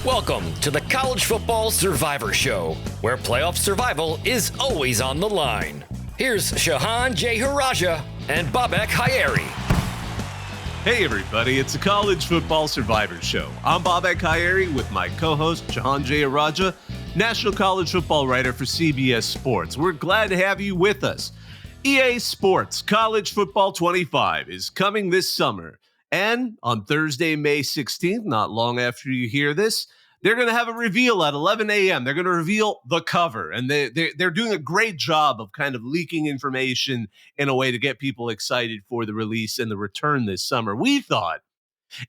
Welcome to the College Football Survivor Show, where playoff survival is always on the line. Here's Shehan J. Haraja and Bobak Hayeri. Hey everybody, it's the College Football Survivor Show. I'm Bobak Hayeri with my co-host Shehan J. Haraja, national college football writer for CBS Sports. We're glad to have you with us. EA Sports College Football 25 is coming this summer. And on Thursday, May 16th, not long after you hear this, they're going to have a reveal at 11 a.m. They're going to reveal the cover. And they're doing a great job of kind of leaking information in a way to get people excited for the release and the return this summer. We thought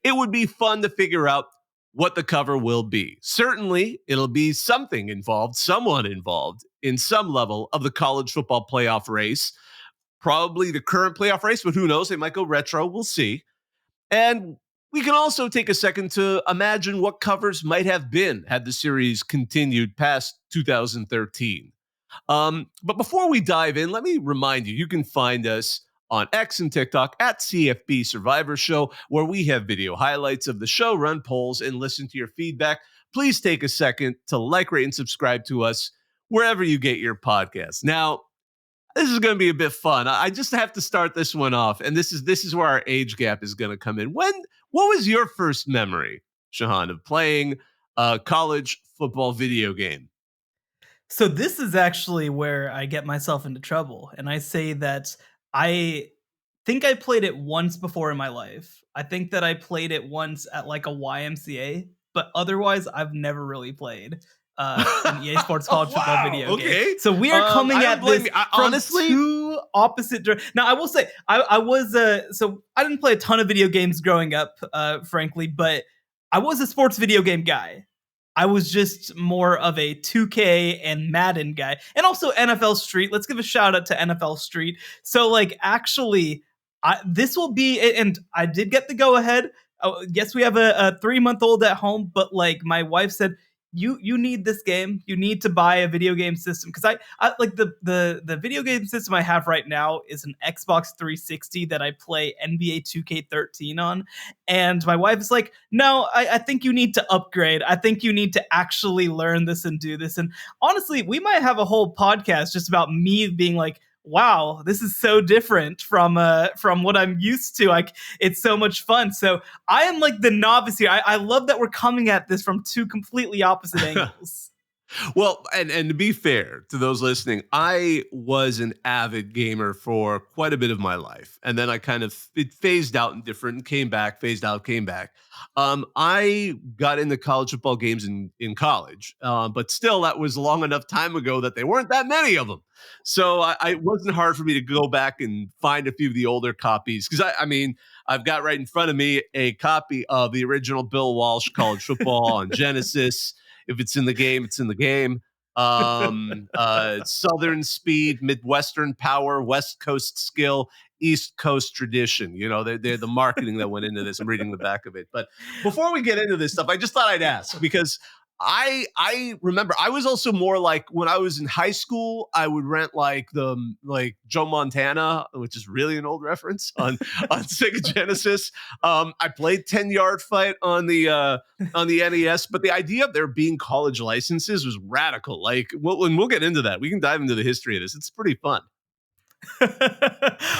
it would be fun to figure out what the cover will be. Certainly, it'll be something involved, someone involved in some level of the college football playoff race. Probably the current playoff race, but who knows? They might go retro. We'll see. And we can also take a second to imagine what covers might have been had the series continued past 2013. But before we dive in, let me remind you, you can find us on X and TikTok at CFB Survivor Show, where we have video highlights of the show, run polls, and listen to your feedback. Please take a second to like, rate, and subscribe to us wherever you get your podcasts. Now, this is going to be a bit fun. I just have to start this one off, and this is where our age gap is going to come in. What was your first memory, Shehan, of playing a college football video game? So this is actually where I get myself into trouble, and I say that I think I played it once before in my life. I think that I played it once at like a YMCA, but otherwise I've never really played an EA Sports College Football video game. So we are coming at this honestly from two opposite. Now I will say I was so I didn't play a ton of video games growing up, frankly, but I was a sports video game guy. I was just more of a 2K and Madden guy, and also NFL Street. Let's give a shout out to NFL Street. So like actually, this will be, and I did get the go ahead. Yes, we have a 3-month-old at home, but like my wife said, you need this game. You need to buy a video game system, because I like the video game system I have right now is an Xbox 360 that I play NBA 2K13 on, and my wife is like, no, I think you need to upgrade. I think you need to actually learn this and do this. And honestly, we might have a whole podcast just about me being like, wow, this is so different from what I'm used to. Like, it's so much fun. So I am like the novice here. I love that we're coming at this from two completely opposite angles. Well, and to be fair to those listening, I was an avid gamer for quite a bit of my life. And then it phased out and different, came back, phased out, came back. I got into college football games in college, but still that was long enough time ago that there weren't that many of them. So it wasn't hard for me to go back and find a few of the older copies. Because I've got right in front of me a copy of the original Bill Walsh College Football on Genesis. If it's in the game, it's in the game. Southern speed, Midwestern power, West Coast skill, East Coast tradition. You know, they're the marketing that went into this. I'm reading the back of it. But before we get into this stuff, I just thought I'd ask, because I remember I was also more like, when I was in high school, I would rent like Joe Montana, which is really an old reference, on Sega Genesis. I played 10-Yard Fight on the NES, but the idea of there being college licenses was radical. Like, we'll get into that. We can dive into the history of this. It's pretty fun.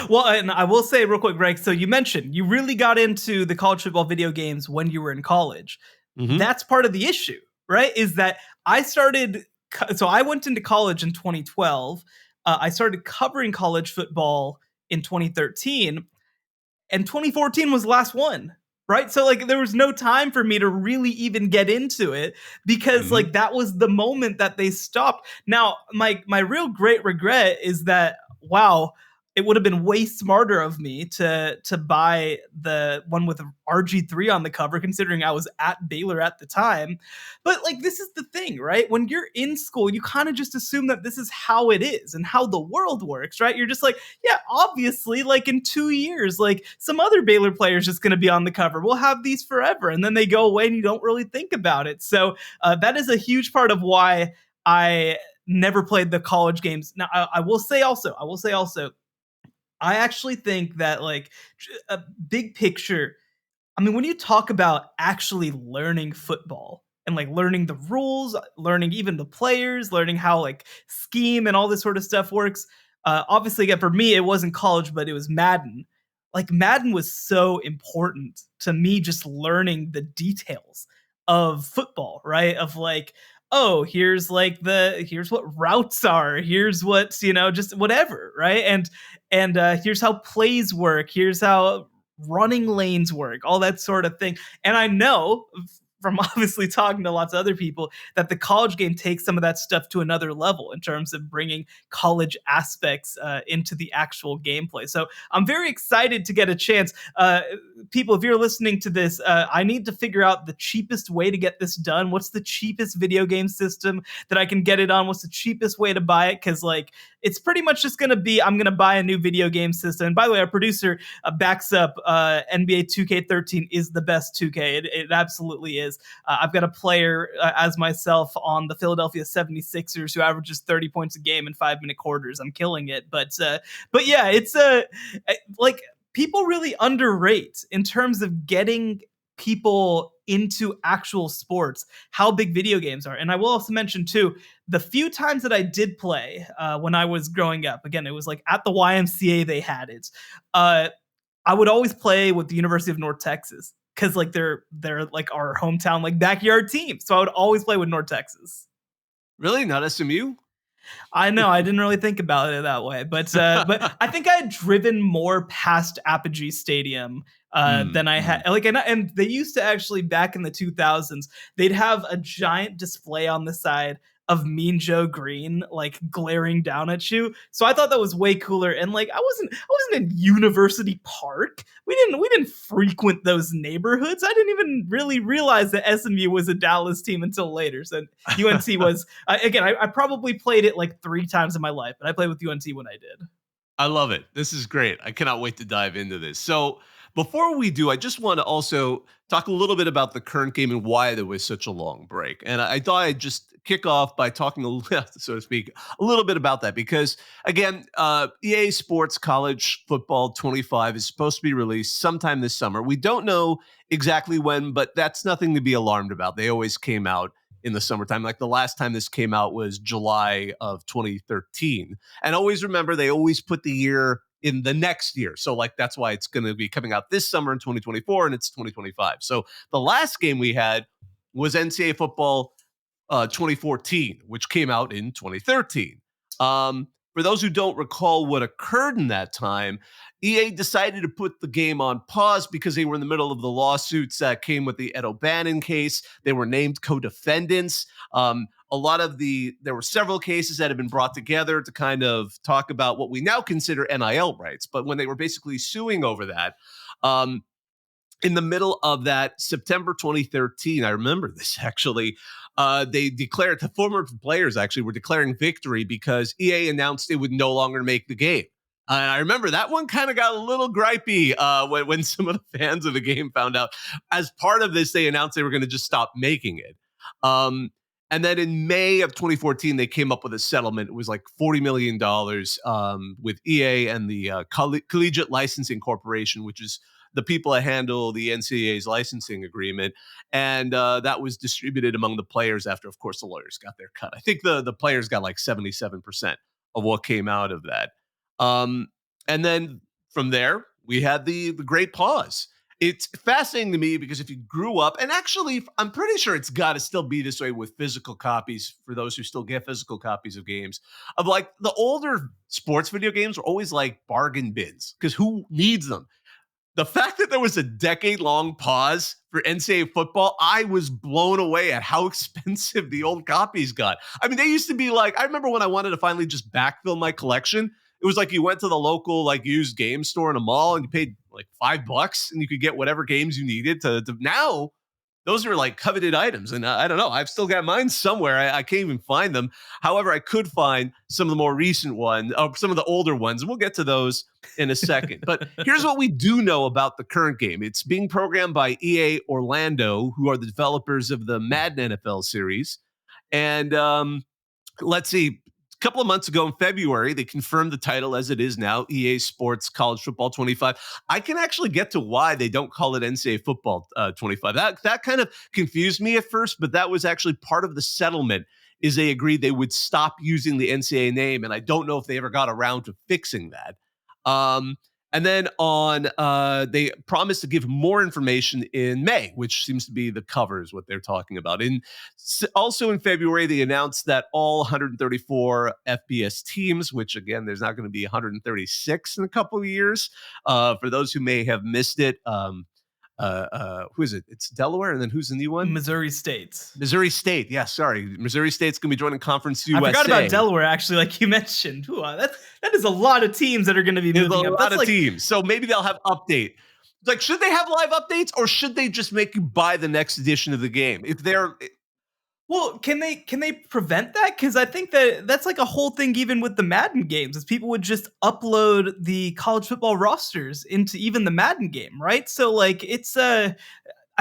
Well, and I will say real quick, Greg, so you mentioned you really got into the college football video games when you were in college. Mm-hmm. That's part of the issue, right? Is that I went into college in 2012. I started covering college football in 2013, and 2014 was the last one, right? So like there was no time for me to really even get into it, because like that was the moment that they stopped. Now, my real great regret is that, wow, it would have been way smarter of me to buy the one with RG3 on the cover, considering I was at Baylor at the time. But like, this is the thing, right? When you're in school, you kind of just assume that this is how it is and how the world works, right? You're just like, yeah, obviously, like in 2 years, like some other Baylor player is just going to be on the cover. We'll have these forever. And then they go away and you don't really think about it. So that is a huge part of why I never played the college games. Now, I will say also, I actually think that like a big picture, I mean, when you talk about actually learning football, and like learning the rules, learning even the players, learning how like scheme and all this sort of stuff works. Obviously, again, for me, it wasn't college, but it was Madden. Like Madden was so important to me, just learning the details of football, right? Of like, oh, here's here's what routes are, here's what's, just whatever, right? And here's how plays work, here's how running lanes work, all that sort of thing. And I know from obviously talking to lots of other people that the college game takes some of that stuff to another level in terms of bringing college aspects into the actual gameplay. So I'm very excited to get a chance. People, if you're listening to this, I need to figure out the cheapest way to get this done. What's the cheapest video game system that I can get it on? What's the cheapest way to buy it? Because like it's pretty much just going to be, I'm going to buy a new video game system. And by the way, our producer backs up NBA 2K13 is the best 2K. It absolutely is. I've got a player as myself on the Philadelphia 76ers who averages 30 points a game in 5-minute quarters. I'm killing it. But yeah, it's like people really underrate in terms of getting people into actual sports how big video games are. And I will also mention too, the few times that I did play when I was growing up, again, it was like at the YMCA they had it. I would always play with the University of North Texas because like they're like our hometown like backyard team. So I would always play with North Texas. Really? Not SMU? I know, I didn't really think about it that way, but I think I had driven more past Apogee Stadium than I had. Like, and they used to actually back in the 2000s, they'd have a giant display on the side of Mean Joe Green like glaring down at you. So I thought that was way cooler. And like I wasn't in University Park. We didn't frequent those neighborhoods. I didn't even really realize that SMU was a Dallas team until later. So UNC was again, I probably played it like 3 times in my life, but I played with UNC when I did. I love it. This is great. I cannot wait to dive into this. So before we do, I just want to also talk a little bit about the current game and why there was such a long break. And I thought I'd just kick off by talking a little, so to speak, a little bit about that because, again, EA Sports College Football 25 is supposed to be released sometime this summer. We don't know exactly when, but that's nothing to be alarmed about. They always came out in the summertime. Like the last time this came out was July of 2013. And always remember, they always put the year in the next year. So like, that's why it's going to be coming out this summer in 2024 and it's 2025. So the last game we had was NCAA football 2014, which came out in 2013. For those who don't recall what occurred in that time, EA decided to put the game on pause because they were in the middle of the lawsuits that came with the Ed O'Bannon case. They were named co-defendants. There were several cases that had been brought together to kind of talk about what we now consider NIL rights. But when they were basically suing over that, in the middle of that September 2013, I remember this actually, they declared, the former players actually were declaring victory because EA announced it would no longer make the game. I remember that one kind of got a little gripey when some of the fans of the game found out. As part of this, they announced they were going to just stop making it. And then in May of 2014, they came up with a settlement. It was like $40 million with EA and the Collegiate Licensing Corporation, which is the people that handle the NCAA's licensing agreement. And that was distributed among the players after, of course, the lawyers got their cut. I think the players got like 77% of what came out of that. And then from there, we had the great pause. It's fascinating to me because if you grew up, and actually, I'm pretty sure it's got to still be this way with physical copies for those who still get physical copies of games, of like the older sports video games were always like bargain bins because who needs them? The fact that there was a decade-long pause for NCAA football, I was blown away at how expensive the old copies got. I mean, they used to be like, I remember when I wanted to finally just backfill my collection, it was like you went to the local like used game store in a mall and you paid like $5 and you could get whatever games you needed to now. Those are like coveted items. And I don't know, I've still got mine somewhere. I can't even find them. However, I could find some of the more recent ones, or some of the older ones. And we'll get to those in a second. But here's what we do know about the current game. It's being programmed by EA Orlando, who are the developers of the Madden NFL series. And let's see, couple of months ago in February, they confirmed the title as it is now, EA Sports College Football 25. I can actually get to why they don't call it NCAA Football 25. That kind of confused me at first, but that was actually part of the settlement. Is they agreed they would stop using the NCAA name, and I don't know if they ever got around to fixing that. And then they promised to give more information in May, which seems to be the cover is what they're talking about. Also in February, they announced that all 134 FBS teams, which again, there's not going to be 136 in a couple of years. For those who may have missed it, who is it? It's Delaware, and then who's the new one? Missouri State. Missouri State. Yeah, sorry. Missouri State's going to be joining Conference USA. I forgot about Delaware, actually, like you mentioned. Ooh, that is a lot of teams that are going to be moving up. That's a lot of teams. So maybe they'll have update. Like, should they have live updates, or should they just make you buy the next edition of the game? If they're Well, can they prevent that? Because I think that's like a whole thing even with the Madden games, is people would just upload the college football rosters into even the Madden game, right? So like it's I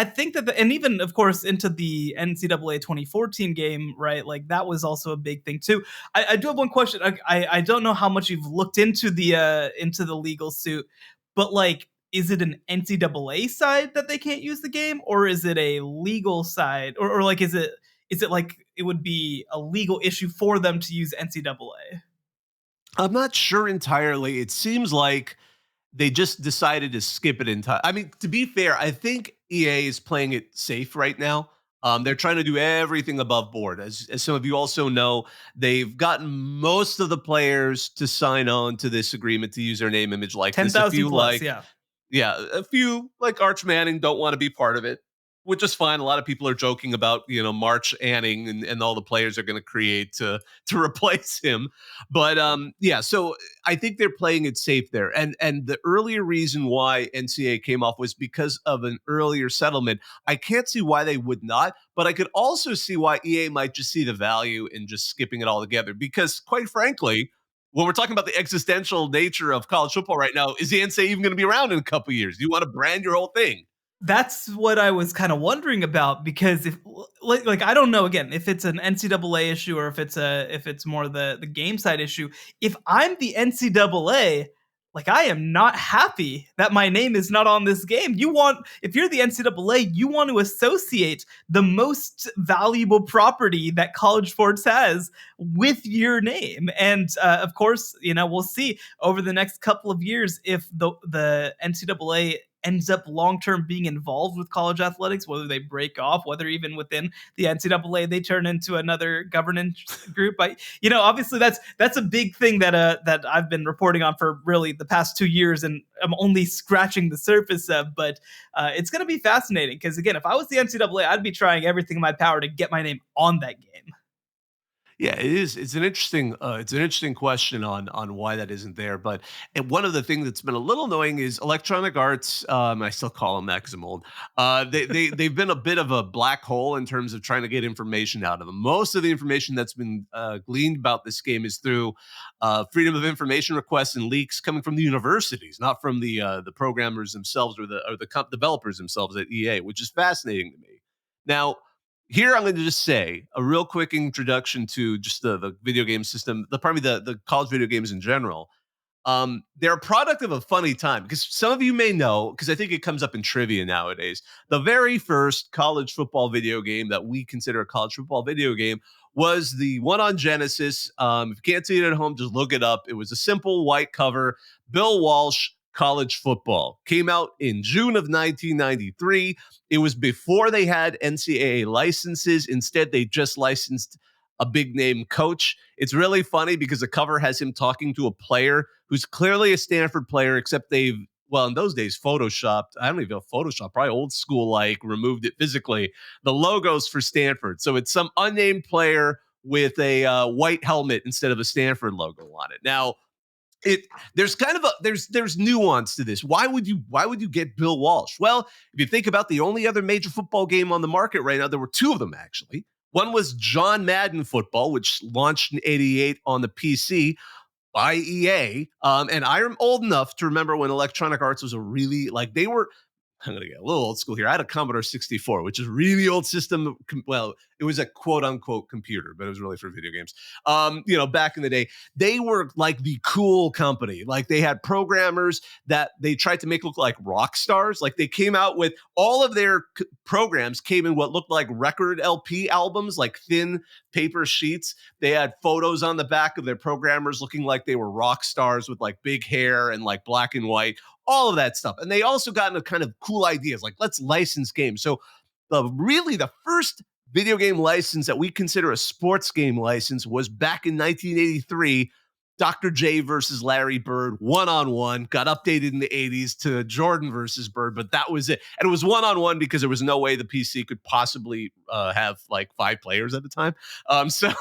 think that and even of course into the NCAA 2014 game, right? Like that was also a big thing too. I do have one question. I don't know how much you've looked into the legal suit, but like, is it an NCAA side that they can't use the game, or is it a legal side, or like is it like it would be a legal issue for them to use NCAA? I'm not sure entirely. It seems like they just decided to skip it entirely. I mean, to be fair, I think EA is playing it safe right now. They're trying to do everything above board. As some of you also know, they've gotten most of the players to sign on to this agreement to use their name, image, likeness. 10,000 plus, yeah, a few like Arch Manning don't want to be part of it, which is fine. A lot of people are joking about, March Anning and all the players are going to create to replace him. But yeah, so I think they're playing it safe there. And the earlier reason why NCAA came off was because of an earlier settlement. I can't see why they would not, but I could also see why EA might just see the value in just skipping it all together. Because quite frankly, when we're talking about the existential nature of college football right now, is the NCAA even going to be around in a couple of years? Do you want to brand your whole thing? That's what I was kind of wondering about, because if like I don't know, again, if it's an NCAA issue or if it's more the game side issue. If I'm the NCAA, like I am not happy that my name is not on this game. If you're the NCAA, you want to associate the most valuable property that college sports has with your name. And of course, we'll see over the next couple of years if the NCAA ends up long-term being involved with college athletics, whether they break off, whether even within the NCAA they turn into another governance group. Obviously that's a big thing that I've been reporting on for really the past 2 years, and I'm only scratching the surface of. But it's going to be fascinating, because again, if I was the NCAA, I'd be trying everything in my power to get my name on that game. Yeah, it is. It's an interesting question on why that isn't there. But one of the things that's been a little annoying is Electronic Arts. I still call them that because I'm old. They've been a bit of a black hole in terms of trying to get information out of them. Most of the information that's been gleaned about this game is through freedom of information requests and leaks coming from the universities, not from the programmers themselves or the developers themselves at EA, which is fascinating to me. Now, here, I'm going to just say a real quick introduction to just the video game system, the college video games in general. They're a product of a funny time, because some of you may know, because I think it comes up in trivia nowadays, the very first college football video game that we consider a college football video game was the one on Genesis. If you can't see it at home, just look it up. It was a simple white cover, Bill Walsh, College Football. Came out in June of 1993. It was before they had NCAA licenses. Instead, they just licensed a big name coach. It's really funny because the cover has him talking to a player who's clearly a Stanford player, except they've, well, in those days, photoshopped. I don't even know Photoshop, probably old school, like removed it physically. The logo's for Stanford. So it's some unnamed player with a white helmet instead of a Stanford logo on it. Now, there's kind of there's nuance to this. Why would you get Bill Walsh? Well, if you think about the only other major football game on the market right now, there were two of them actually. One was John Madden Football, which launched in '88 on the PC by EA. And I'm old enough to remember when Electronic Arts was a really, like, they were I'm going to get a little old school here. I had a Commodore 64, which is a really old system. Well, it was a quote unquote computer, but it was really for video games. Back in the day, they were like the cool company. Like they had programmers that they tried to make look like rock stars. Like they came out with all of their programs came in what looked like record LP albums, like thin paper sheets. They had photos on the back of their programmers looking like they were rock stars with like big hair and like black and white, all of that stuff. And they also got into kind of cool ideas like let's license games. So the first video game license that we consider a sports game license was back in 1983. Dr. J versus Larry Bird, one-on-one, got updated in the 80s to Jordan versus Bird, but that was it. And it was one-on-one because there was no way the PC could possibly have like 5 players at the time. So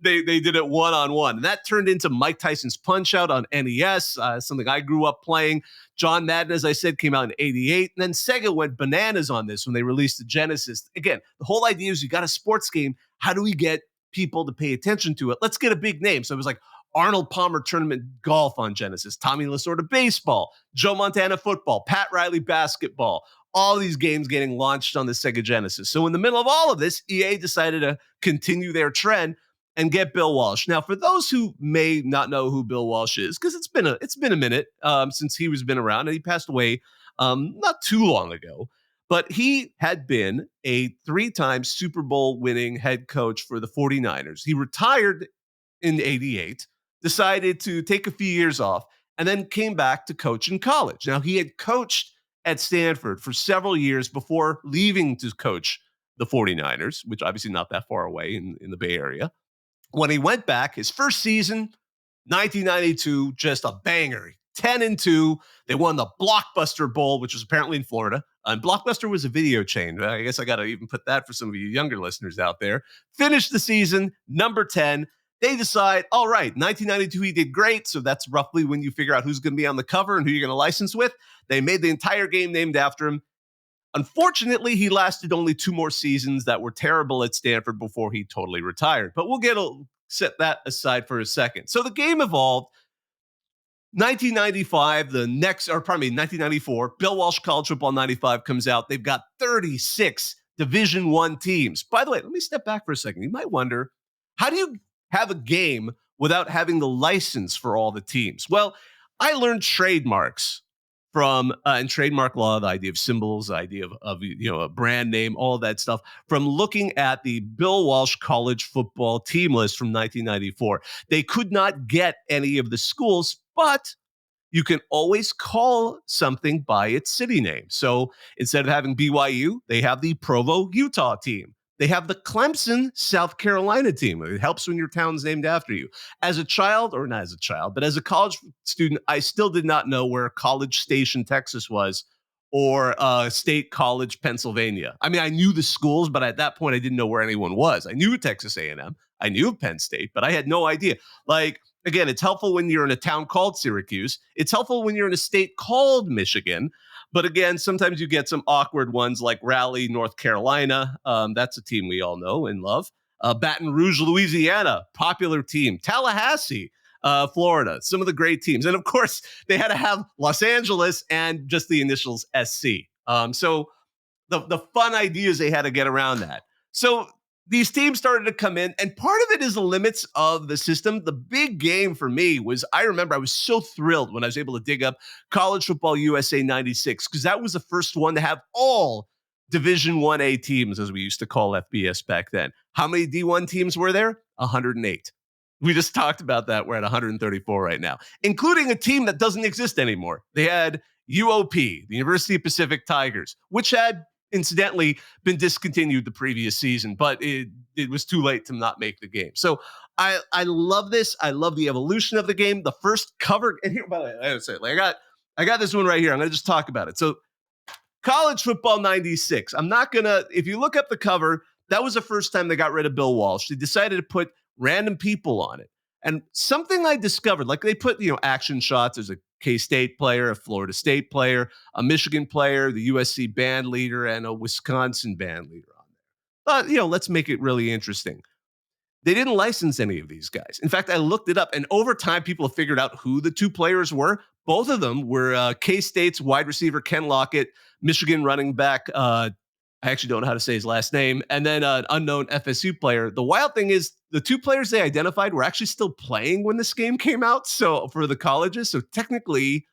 they did it one-on-one. And that turned into Mike Tyson's Punch-Out on NES, something I grew up playing. John Madden, as I said, came out in 88. And then Sega went bananas on this when they released the Genesis. Again, the whole idea is you got a sports game. How do we get people to pay attention to it? Let's get a big name. So it was like Arnold Palmer Tournament Golf on Genesis, Tommy Lasorda Baseball, Joe Montana Football, Pat Riley Basketball, all these games getting launched on the Sega Genesis. So in the middle of all of this, EA decided to continue their trend and get Bill Walsh. Now, for those who may not know who Bill Walsh is, because it's been a minute since he was been around, and he passed away not too long ago, but he had been a 3-time Super Bowl winning head coach for the 49ers. He retired in 88, decided to take a few years off, and then came back to coach in college. Now, he had coached at Stanford for several years before leaving to coach the 49ers, which obviously not that far away in the Bay Area. When he went back, his first season, 1992, just a banger. 10-2. They won the Blockbuster Bowl, which was apparently in Florida. And Blockbuster was a video chain. I guess I got to even put that for some of you younger listeners out there. Finished the season, number 10. They decide, all right, 1992, he did great. So that's roughly when you figure out who's going to be on the cover and who you're going to license with. They made the entire game named after him. Unfortunately, he lasted only 2 more seasons that were terrible at Stanford before he totally retired. But we'll set that aside for a second. So the game evolved. 1994, Bill Walsh College Football 95 comes out. They've got 36 Division I teams. By the way, let me step back for a second. You might wonder, how do you have a game without having the license for all the teams? Well, I learned trademarks from and trademark law, the idea of symbols, the idea of a brand name, all of that stuff, from looking at the Bill Walsh College Football team list from 1994. They could not get any of the schools, but you can always call something by its city name. So instead of having BYU, they have the Provo, Utah team. They have the Clemson, South Carolina team. It helps when your town's named after you. As a child, or not as a child, but as a college student, I still did not know where College Station, Texas was, or State College, Pennsylvania. I mean, I knew the schools, but at that point, I didn't know where anyone was. I knew Texas A&M. I knew Penn State, but I had no idea. Like, again, it's helpful when you're in a town called Syracuse. It's helpful when you're in a state called Michigan. But again, sometimes you get some awkward ones like Raleigh, North Carolina. That's a team we all know and love. Baton Rouge, Louisiana, popular team. Tallahassee, Florida, some of the great teams. And of course, they had to have Los Angeles and just the initials SC. So the fun ideas they had to get around that. So these teams started to come in, and part of it is the limits of the system. The big game for me was, I remember I was so thrilled when I was able to dig up College Football USA 96, because that was the first one to have all Division 1A teams, as we used to call FBS back then. How many D1 teams were there? 108. We just talked about that. We're at 134 right now, including a team that doesn't exist anymore. They had UOP, the University of Pacific Tigers, which had incidentally been discontinued the previous season, but it was too late to not make the game. So I love this. I love the evolution of the game. The first cover, and here, by the way, I gotta say, like, I got this one right here. I'm gonna just talk about it. So College Football 96. I'm not gonna, if you look up the cover, that was the first time they got rid of Bill Walsh. They decided to put random people on it. And something I discovered, like they put, action shots. There's a K-State player, a Florida State player, a Michigan player, the USC band leader, and a Wisconsin band leader on there. But, let's make it really interesting. They didn't license any of these guys. In fact, I looked it up, and over time, people have figured out who the two players were. Both of them were K-State's wide receiver Ken Lockett, Michigan running back. I actually don't know how to say his last name, and then an unknown FSU player. The wild thing is the two players they identified were actually still playing when this game came out. So for the colleges, so technically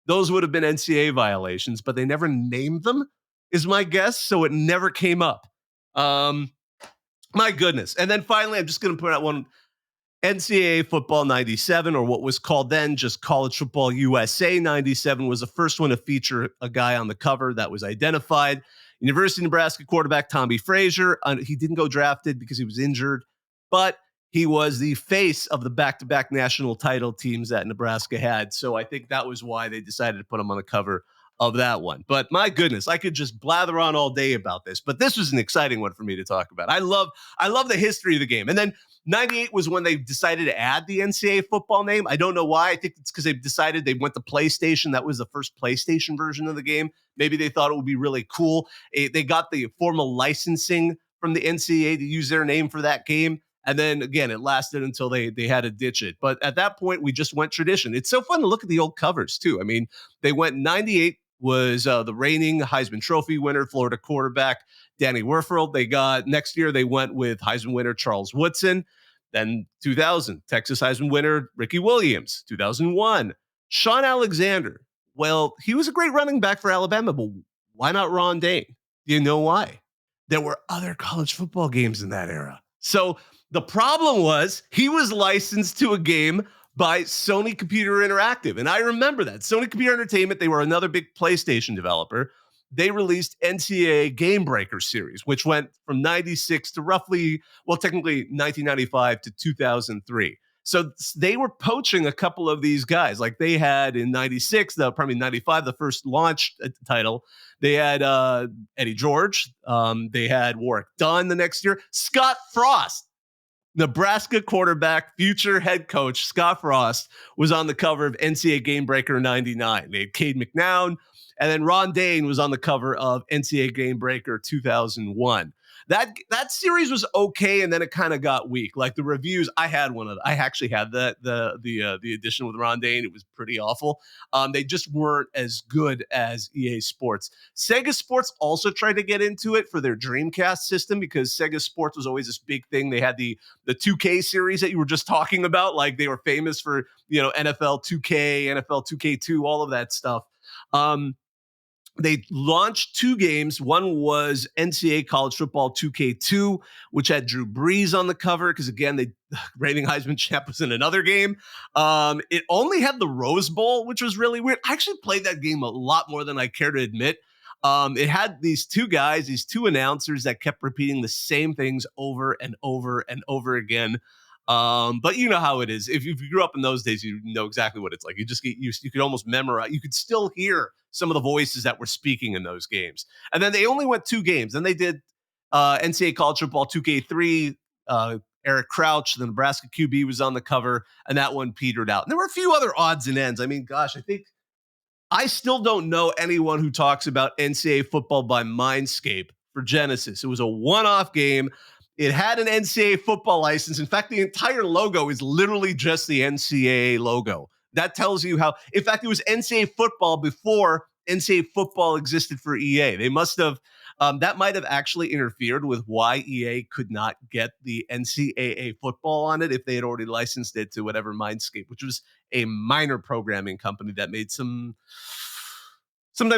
those would have been NCAA violations, but they never named them, is my guess. So it never came up. My goodness. And then finally, I'm just going to put out one. NCAA Football 97, or what was called then just College Football USA 97, was the first one to feature a guy on the cover that was identified. University of Nebraska quarterback Tommy Frazier. He didn't go drafted because he was injured, but he was the face of the back-to-back national title teams that Nebraska had. So I think that was why they decided to put him on the cover of that one. But my goodness, I could just blather on all day about this, but this was an exciting one for me to talk about. I love the history of the game. And then 98 was when they decided to add the NCAA football name. I don't know why. I think it's because they decided they went to PlayStation. That was the first PlayStation version of the game. Maybe they thought it would be really cool. They got the formal licensing from the NCAA to use their name for that game. And then again, it lasted until they had to ditch it. But at that point, we just went tradition. It's so fun to look at the old covers too. I mean, they went 98 was the reigning Heisman Trophy winner, Florida quarterback Danny Werfel. They got next year, they went with Heisman winner Charles Woodson. Then 2000, Texas Heisman winner Ricky Williams. 2001, Sean Alexander. Well, he was a great running back for Alabama, but why not Ron Dane? Do you know why? There were other college football games in that era. So the problem was he was licensed to a game by Sony Computer Interactive. And I remember that. Sony Computer Entertainment, they were another big PlayStation developer. They released NCAA Game Breaker series, which went from 96 to roughly, well, technically 1995 to 2003. So they were poaching a couple of these guys. Like they had in 96, probably 95, the first launch title. They had Eddie George. They had Warwick Dunn the next year. Scott Frost, Nebraska quarterback, future head coach Scott Frost, was on the cover of NCAA Game Breaker 99. They had Cade McNown, and then Ron Dane was on the cover of NCAA Game Breaker 2001. That series was okay, and then it kind of got weak. Like the reviews, I had one of. I actually had the edition with Ron Dane. It was pretty awful. They just weren't as good as EA Sports. Sega Sports also tried to get into it for their Dreamcast system because Sega Sports was always this big thing. They had the 2K series that you were just talking about. Like they were famous for NFL 2K, NFL 2K2, all of that stuff. They launched two games. One was NCAA College Football 2K2, which had Drew Brees on the cover because, again, the reigning Heisman champ was in another game. It only had the Rose Bowl, which was really weird. I actually played that game a lot more than I care to admit. It had these two guys, these two announcers that kept repeating the same things over and over and over again. But you know how it is. If you grew up in those days, you know exactly what it's like. You just get used. You could almost memorize. You could still hear some of the voices that were speaking in those games. And then they only went two games. Then they did NCAA College Football 2K3. Eric Crouch, the Nebraska QB, was on the cover, and that one petered out. And there were a few other odds and ends. I mean, gosh, I still don't know anyone who talks about NCAA football by Mindscape for Genesis. It was a one-off game. It had an NCAA football license. In fact, the entire logo is literally just the NCAA logo. That tells you how, in fact, it was NCAA football before NCAA football existed for EA. They must have, that might have actually interfered with why EA could not get the NCAA football on it if they had already licensed it to whatever Mindscape, which was a minor programming company that made sometimes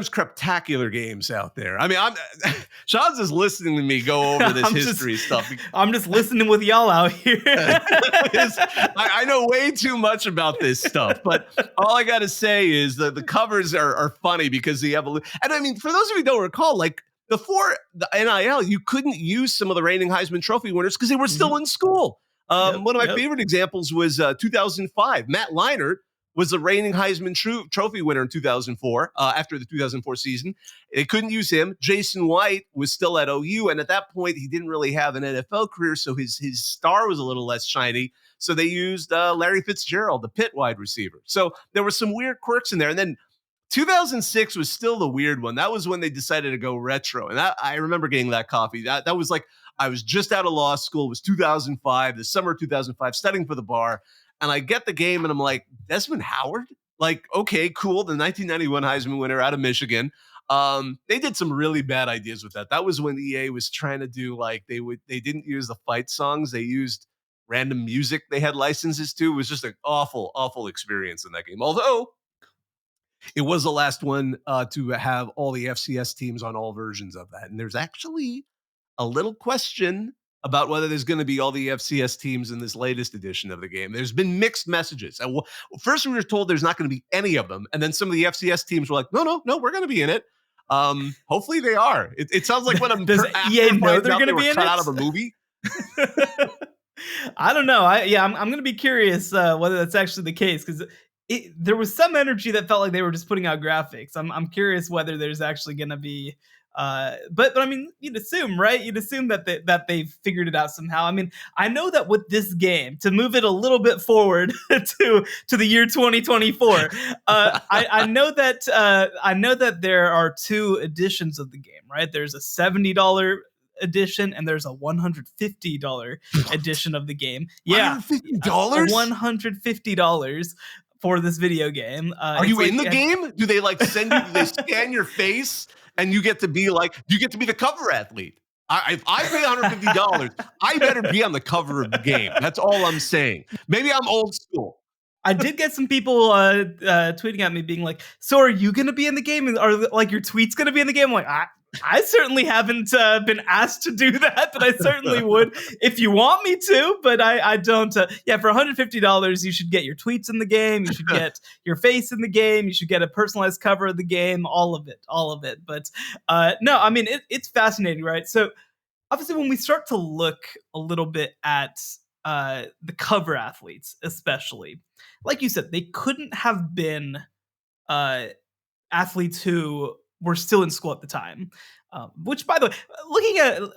craptacular games out there. I mean, Sean's just listening to me go over this history stuff. I'm just listening with y'all out here. I know way too much about this stuff, but all I got to say is that the covers are funny because the evolution. And I mean, for those of you who don't recall, like before the NIL, you couldn't use some of the reigning Heisman Trophy winners because they were still in school. One of my favorite examples was 2005. Matt Leinart was the reigning Heisman Trophy winner in 2004, after the 2004 season. They couldn't use him. Jason White was still at OU, and at that point, he didn't really have an NFL career, so his star was a little less shiny. So they used Larry Fitzgerald, the Pitt wide receiver. So there were some weird quirks in there. And then 2006 was still the weird one. That was when they decided to go retro. And I remember getting that coffee. That was like, I was just out of law school. It was 2005, the summer of 2005, studying for the bar. And I get the game and I'm like, Desmond Howard? Like, okay, cool. The 1991 Heisman winner out of Michigan. They did some really bad ideas with that. That was when EA was trying to do like, they didn't use the fight songs. They used random music they had licenses to. It was just an awful, awful experience in that game. Although it was the last one to have all the FCS teams on all versions of that. And there's actually a little question about whether there's going to be all the FCS teams in this latest edition of the game. There's been mixed messages. And first we were told there's not going to be any of them. And then some of the FCS teams were like, no, we're going to be in it. Hopefully they are. It sounds like when I'm Does EA know they're going to be in cut it? out of a movie. I don't know. I'm going to be curious whether that's actually the case, because there was some energy that felt like they were just putting out graphics. I'm curious whether there's actually going to be, but I mean, you'd assume, right? You'd assume that they've figured it out somehow. I mean, I know that with this game, to move it a little bit forward to the year 2024, I know that there are two editions of the game, right? There's a $70 edition and there's a $150 edition of the game. Yeah, $150? $150 for this video game. Are you in the game? Do they like send you? Do they scan your face and you get to be like? You get to be the cover athlete. If I pay $150, I better be on the cover of the game. That's all I'm saying. Maybe I'm old school. I did get some people tweeting at me being like, "So are you going to be in the game? Are like your tweets going to be in the game?" I'm like, I certainly haven't been asked to do that, but I certainly would if you want me to. But I don't. Yeah, for $150, you should get your tweets in the game. You should get your face in the game. You should get a personalized cover of the game. All of it. But no, I mean it's fascinating, right? So obviously, when we start to look a little bit at the cover athletes, especially, like you said, they couldn't have been athletes who were still in school at the time. Which, by the way,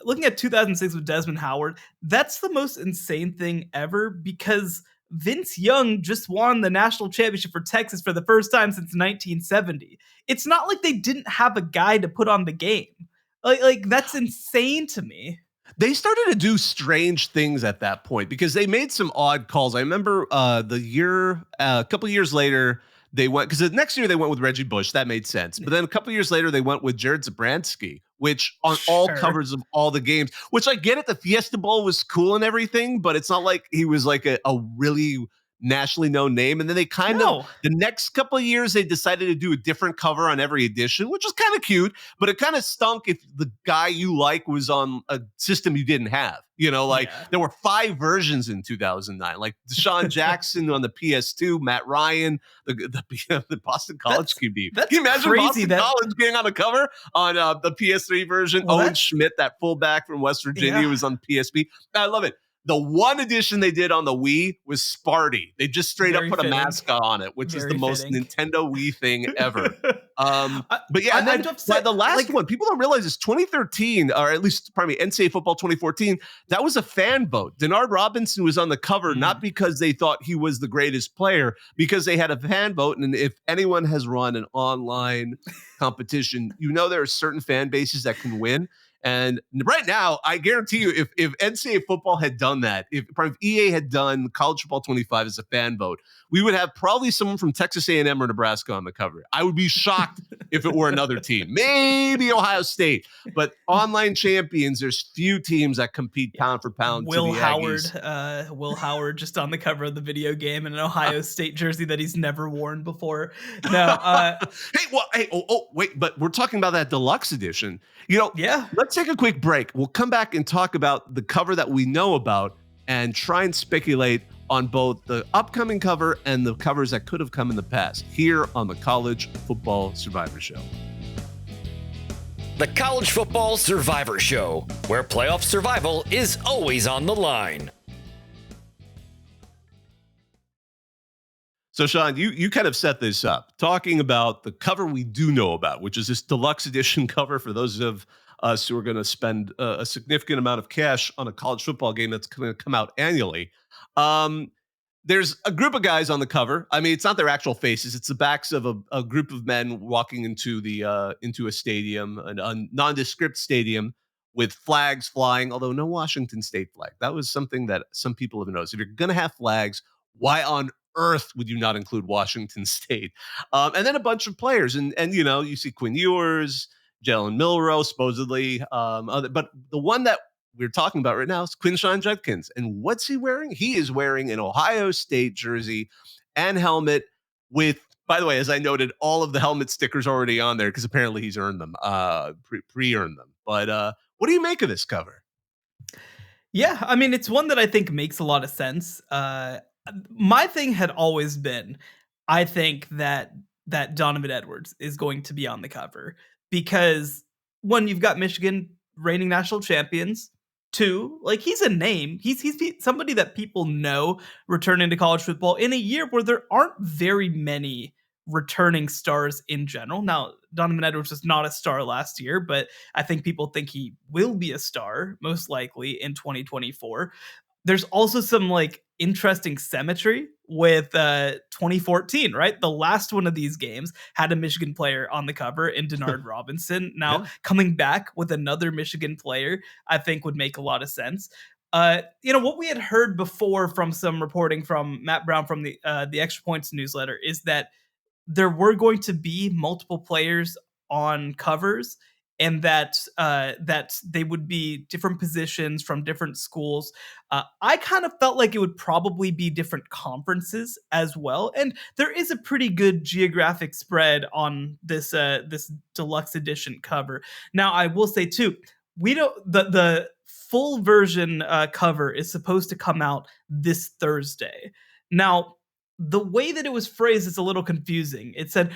looking at 2006 with Desmond Howard, that's the most insane thing ever, because Vince Young just won the national championship for Texas for the first time since 1970. It's not like they didn't have a guy to put on the game. Like that's insane to me. They started to do strange things at that point because they made some odd calls. I remember a couple years later, they went, because the next year they went with Reggie Bush. That made sense. But then a couple years later, they went with Jared Zabransky, which on all covers of all the games, which I get it. The Fiesta Bowl was cool and everything, but it's not like he was like a really nationally known name. And then they the next couple of years, they decided to do a different cover on every edition, which was kind of cute, but it kind of stunk if the guy you like was on a system you didn't have. There were 5 versions in 2009, like Deshaun Jackson on the PS2, Matt Ryan, the Boston College QB. Can you imagine Boston College being on the cover on the PS3 version? Owen Schmidt, that fullback from West Virginia, was on PSP. I love it. The one edition they did on the Wii was Sparty. They just straight up put a mascot on it, which is the most Nintendo Wii thing ever. But yeah, and then the last one, people don't realize is 2013, or at least, NCAA Football 2014. That was a fan vote. Denard Robinson was on the cover, not because they thought he was the greatest player, because they had a fan vote. And if anyone has run an online competition, there are certain fan bases that can win. And right now, I guarantee you, if NCAA football had done that, if EA had done College Football 25 as a fan vote, we would have probably someone from Texas A&M or Nebraska on the cover. I would be shocked if it were another team, maybe Ohio State. But online champions, there's few teams that compete pound for pound. Will Howard just on the cover of the video game in an Ohio State jersey that he's never worn before. No. Wait, but we're talking about that deluxe edition. Let's take a quick break. We'll come back and talk about the cover that we know about and try and speculate on both the upcoming cover and the covers that could have come in the past here on the College Football Survivor Show. The College Football Survivor Show, where playoff survival is always on the line. So, Sean, you kind of set this up, talking about the cover we do know about, which is this deluxe edition cover for those of us who are going to spend a significant amount of cash on a college football game that's going to come out annually. there's a group of guys on the cover. I mean, it's not their actual faces; it's the backs of a group of men walking into a stadium, a nondescript stadium with flags flying. Although no Washington State flag. That was something that some people have noticed. If you're going to have flags, why on earth would you not include Washington State? And then a bunch of players, and you see Quinn Ewers, Jalen Milroe, supposedly. But the one that we're talking about right now is Quinshon Judkins. And what's he wearing? He is wearing an Ohio State jersey and helmet with, by the way, as I noted, all of the helmet stickers already on there because apparently he's earned them, pre-earned them. But what do you make of this cover? Yeah, I mean, it's one that I think makes a lot of sense. My thing had always been, I think that Donovan Edwards is going to be on the cover because one, you've got Michigan reigning national champions. Two, like he's a name. He's somebody that people know returning to college football in a year where there aren't very many returning stars in general. Now, Donovan Edwards was not a star last year, but I think people think he will be a star most likely in 2024. There's also some like interesting symmetry with 2014, right? The last one of these games had a Michigan player on the cover in Denard Robinson. Now, coming back with another Michigan player, I think would make a lot of sense. What we had heard before from some reporting from Matt Brown from the Extra Points newsletter is that there were going to be multiple players on covers, and that they would be different positions from different schools. I kind of felt like it would probably be different conferences as well, and there is a pretty good geographic spread on this deluxe edition cover. Now, I will say too, we don't the full version cover is supposed to come out this Thursday. Now, the way that it was phrased is a little confusing. It said,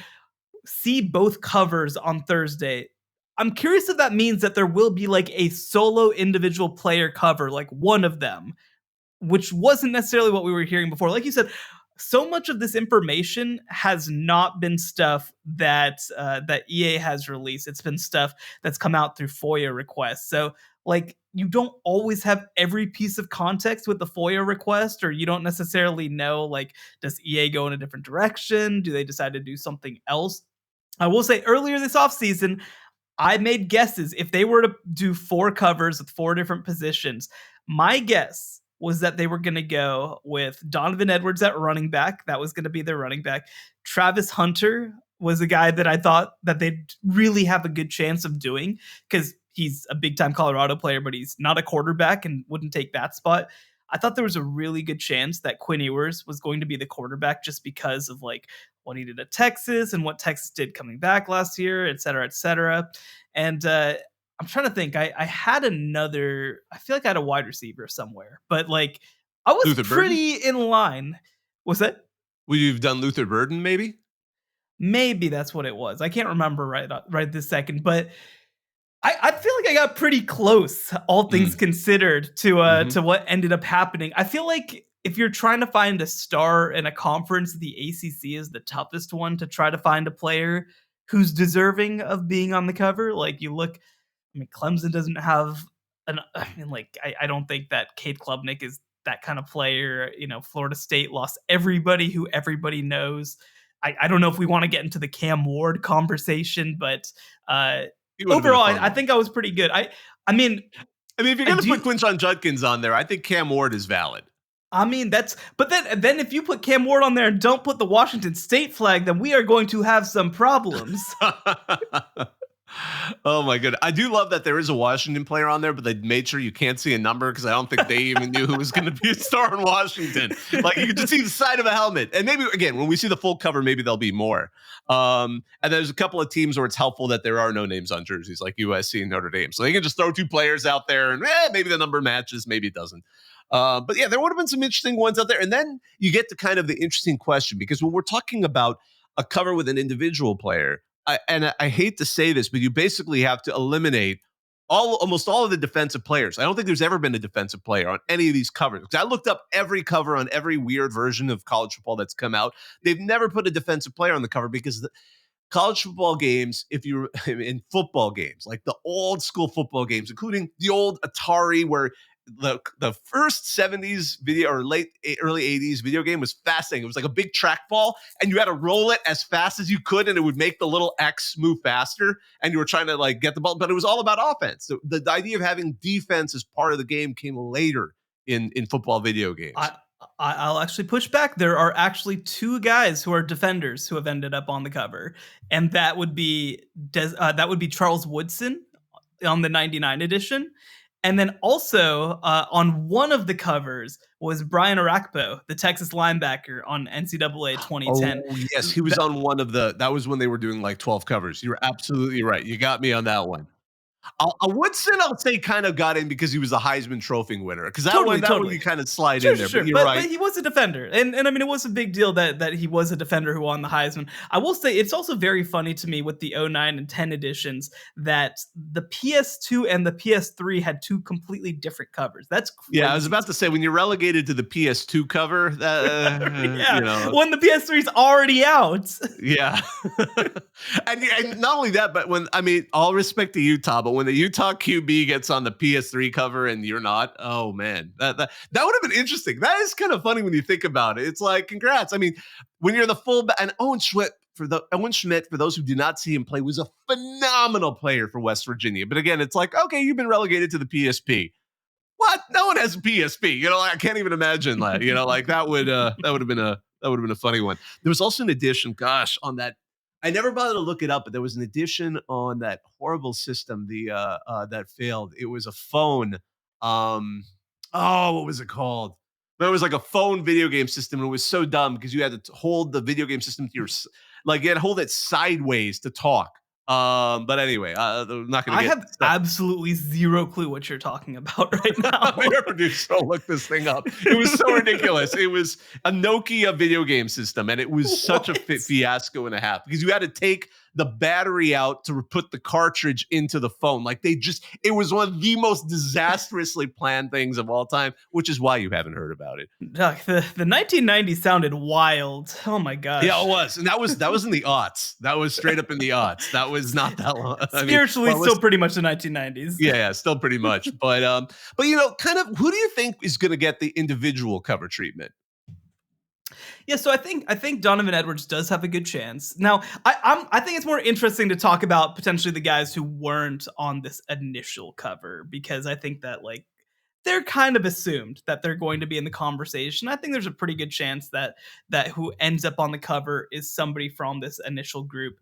see both covers on Thursday. I'm curious if that means that there will be like a solo individual player cover, like one of them, which wasn't necessarily what we were hearing before. Like you said, so much of this information has not been stuff that EA has released. It's been stuff that's come out through FOIA requests. So like you don't always have every piece of context with the FOIA request, or you don't necessarily know, like, does EA go in a different direction? Do they decide to do something else? I will say earlier this offseason, I made guesses. If they were to do 4 covers with 4 different positions, my guess was that they were going to go with Donovan Edwards at running back. That was going to be their running back. Travis Hunter was a guy that I thought that they'd really have a good chance of doing because he's a big-time Colorado player, but he's not a quarterback and wouldn't take that spot. I thought there was a really good chance that Quinn Ewers was going to be the quarterback just because of like what he did at Texas and what Texas did coming back last year, et cetera, et cetera. And I'm trying to think. I had another. I feel like I had a wide receiver somewhere, but like I was Luther pretty in line. Was that? Well, you've done Luther Burden, maybe? Maybe that's what it was. I can't remember right this second, but I feel like I got pretty close, all things considered, to what ended up happening. I feel like if you're trying to find a star in a conference, the ACC is the toughest one to try to find a player who's deserving of being on the cover. Like you look, I mean, Clemson doesn't have I don't think that Cade Klubnik is that kind of player. Florida State lost everybody who everybody knows. I don't know if we want to get into the Cam Ward conversation, but overall, I think I was pretty good. I mean, if you're going to put Quinshon Judkins on there, I think Cam Ward is valid. I mean, but then if you put Cam Ward on there and don't put the Washington State flag, then we are going to have some problems. Oh my goodness. I do love that there is a Washington player on there, but they made sure you can't see a number because I don't think they even knew who was going to be a star in Washington. Like you can just see the side of a helmet. And maybe, again, when we see the full cover, maybe there'll be more. And there's a couple of teams where it's helpful that there are no names on jerseys like USC and Notre Dame. So they can just throw 2 players out there and maybe the number matches, maybe it doesn't. But yeah, there would have been some interesting ones out there. And then you get to kind of the interesting question, because when we're talking about a cover with an individual player, I hate to say this, but you basically have to eliminate almost all of the defensive players. I don't think there's ever been a defensive player on any of these covers. Because I looked up every cover on every weird version of college football that's come out. They've never put a defensive player on the cover because college football games, if you're in football games, like the old school football games, including the old Atari where the first 70s video or early 80s video game was fascinating. It was like a big trackball, and you had to roll it as fast as you could, and it would make the little X move faster, and you were trying to like get the ball, but it was all about offense. So the idea of having defense as part of the game came later in football video games. I'll actually push back. There are actually two guys who are defenders who have ended up on the cover, and that would be Charles Woodson on the 99 edition. And then also on one of the covers was Brian Arakpo, the Texas linebacker on NCAA 2010. Oh, yes. He was on one of that was when they were doing like 12 covers. You're absolutely right. You got me on that one. Woodson, I'll say, kind of got in because he was a Heisman Trophy winner. Because that one you kind of slide in there. Sure. But you're right. But he was a defender, and I mean, it was a big deal that he was a defender who won the Heisman. I will say it's also very funny to me with the 09 and 10 editions that the PS2 and the PS3 had two completely different covers. That's crazy. Yeah, I was about to say, when you're relegated to the PS2 cover, that, when the PS3's already out. Yeah. and not only that, but all respect to Utah, but when the Utah QB gets on the PS3 cover and you're not, oh man, that would have been interesting. That is kind of funny when you think about it. It's like, congrats. I mean, when you're the fullback, and Owen Schmidt, for those who did not see him play, was a phenomenal player for West Virginia. But again, it's like, okay, you've been relegated to the PSP. What? No one has a PSP. I can't even imagine that. Like that would have been a funny one. There was also an edition, gosh, on that. I never bothered to look it up, but there was an edition on that horrible system, that failed. It was a phone. What was it called? But it was like a phone video game system, and it was so dumb because you had to hold the video game system to you had to hold it sideways to talk. But anyway, I'm not going to. I have absolutely zero clue what you're talking about right now. Our producer will look this thing up. It was so ridiculous. It was a Nokia video game system, and it was such a fiasco and a half because you had to take the battery out to put the cartridge into the phone. Like it was one of the most disastrously planned things of all time, which is why you haven't heard about it. The 1990s sounded wild. Oh my gosh. Yeah, it was. And that was in the aughts. That was straight up in the aughts. That was not that long. Spiritually, still pretty much the 1990s. Yeah, still pretty much. But kind of, who do you think is going to get the individual cover treatment? Yeah, so I think Donovan Edwards does have a good chance. Now, I think it's more interesting to talk about potentially the guys who weren't on this initial cover, because I think that they're kind of assumed that they're going to be in the conversation. I think there's a pretty good chance that who ends up on the cover is somebody from this initial group.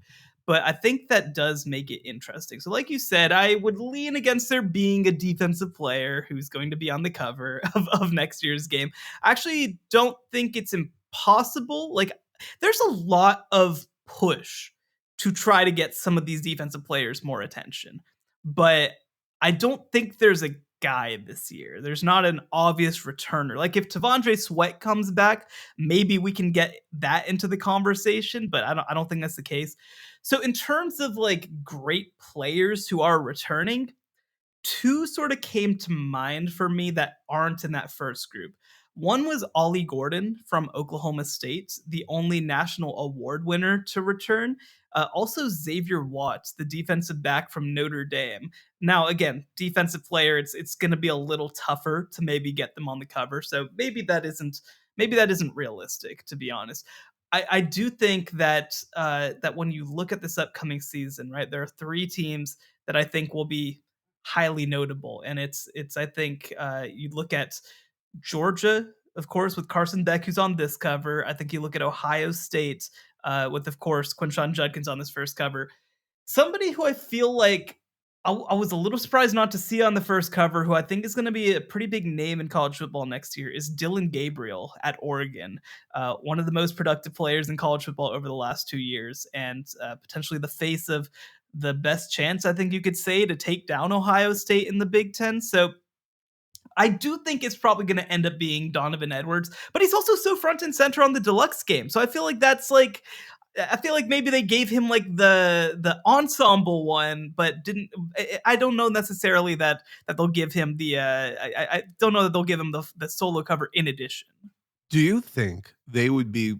But I think that does make it interesting. So like you said, I would lean against there being a defensive player who's going to be on the cover of next year's game. I actually don't think it's impossible. There's a lot of push to try to get some of these defensive players more attention. But I don't think there's a guy this year. There's not an obvious returner. Like if T'Vondre Sweat comes back, maybe we can get that into the conversation, but I don't think that's the case. So in terms of great players who are returning, two sort of came to mind for me that aren't in that first group. One was Ollie Gordon from Oklahoma State, the only national award winner to return. Also Xavier Watts, the defensive back from Notre Dame. Now, again, defensive player, it's going to be a little tougher to maybe get them on the cover. So maybe that isn't realistic, to be honest. I do think that when you look at this upcoming season, right, there are three teams that I think will be highly notable, and it's I think you look at Georgia, of course, with Carson Beck, who's on this cover. I think you look at Ohio State with, of course, Quinshon Judkins on this first cover. Somebody who I feel like I was a little surprised not to see on the first cover, who I think is going to be a pretty big name in college football next year, is Dillon Gabriel at Oregon. One of the most productive players in college football over the last 2 years, and potentially the face of the best chance, I think you could say, to take down Ohio State in the Big Ten. So I do think it's probably going to end up being Donovan Edwards, but he's also so front and center on the deluxe game. So I feel like I feel like maybe they gave him the ensemble one, but didn't. I don't know necessarily that they'll give him the. I don't know that they'll give him the solo cover in addition. Do you think they would be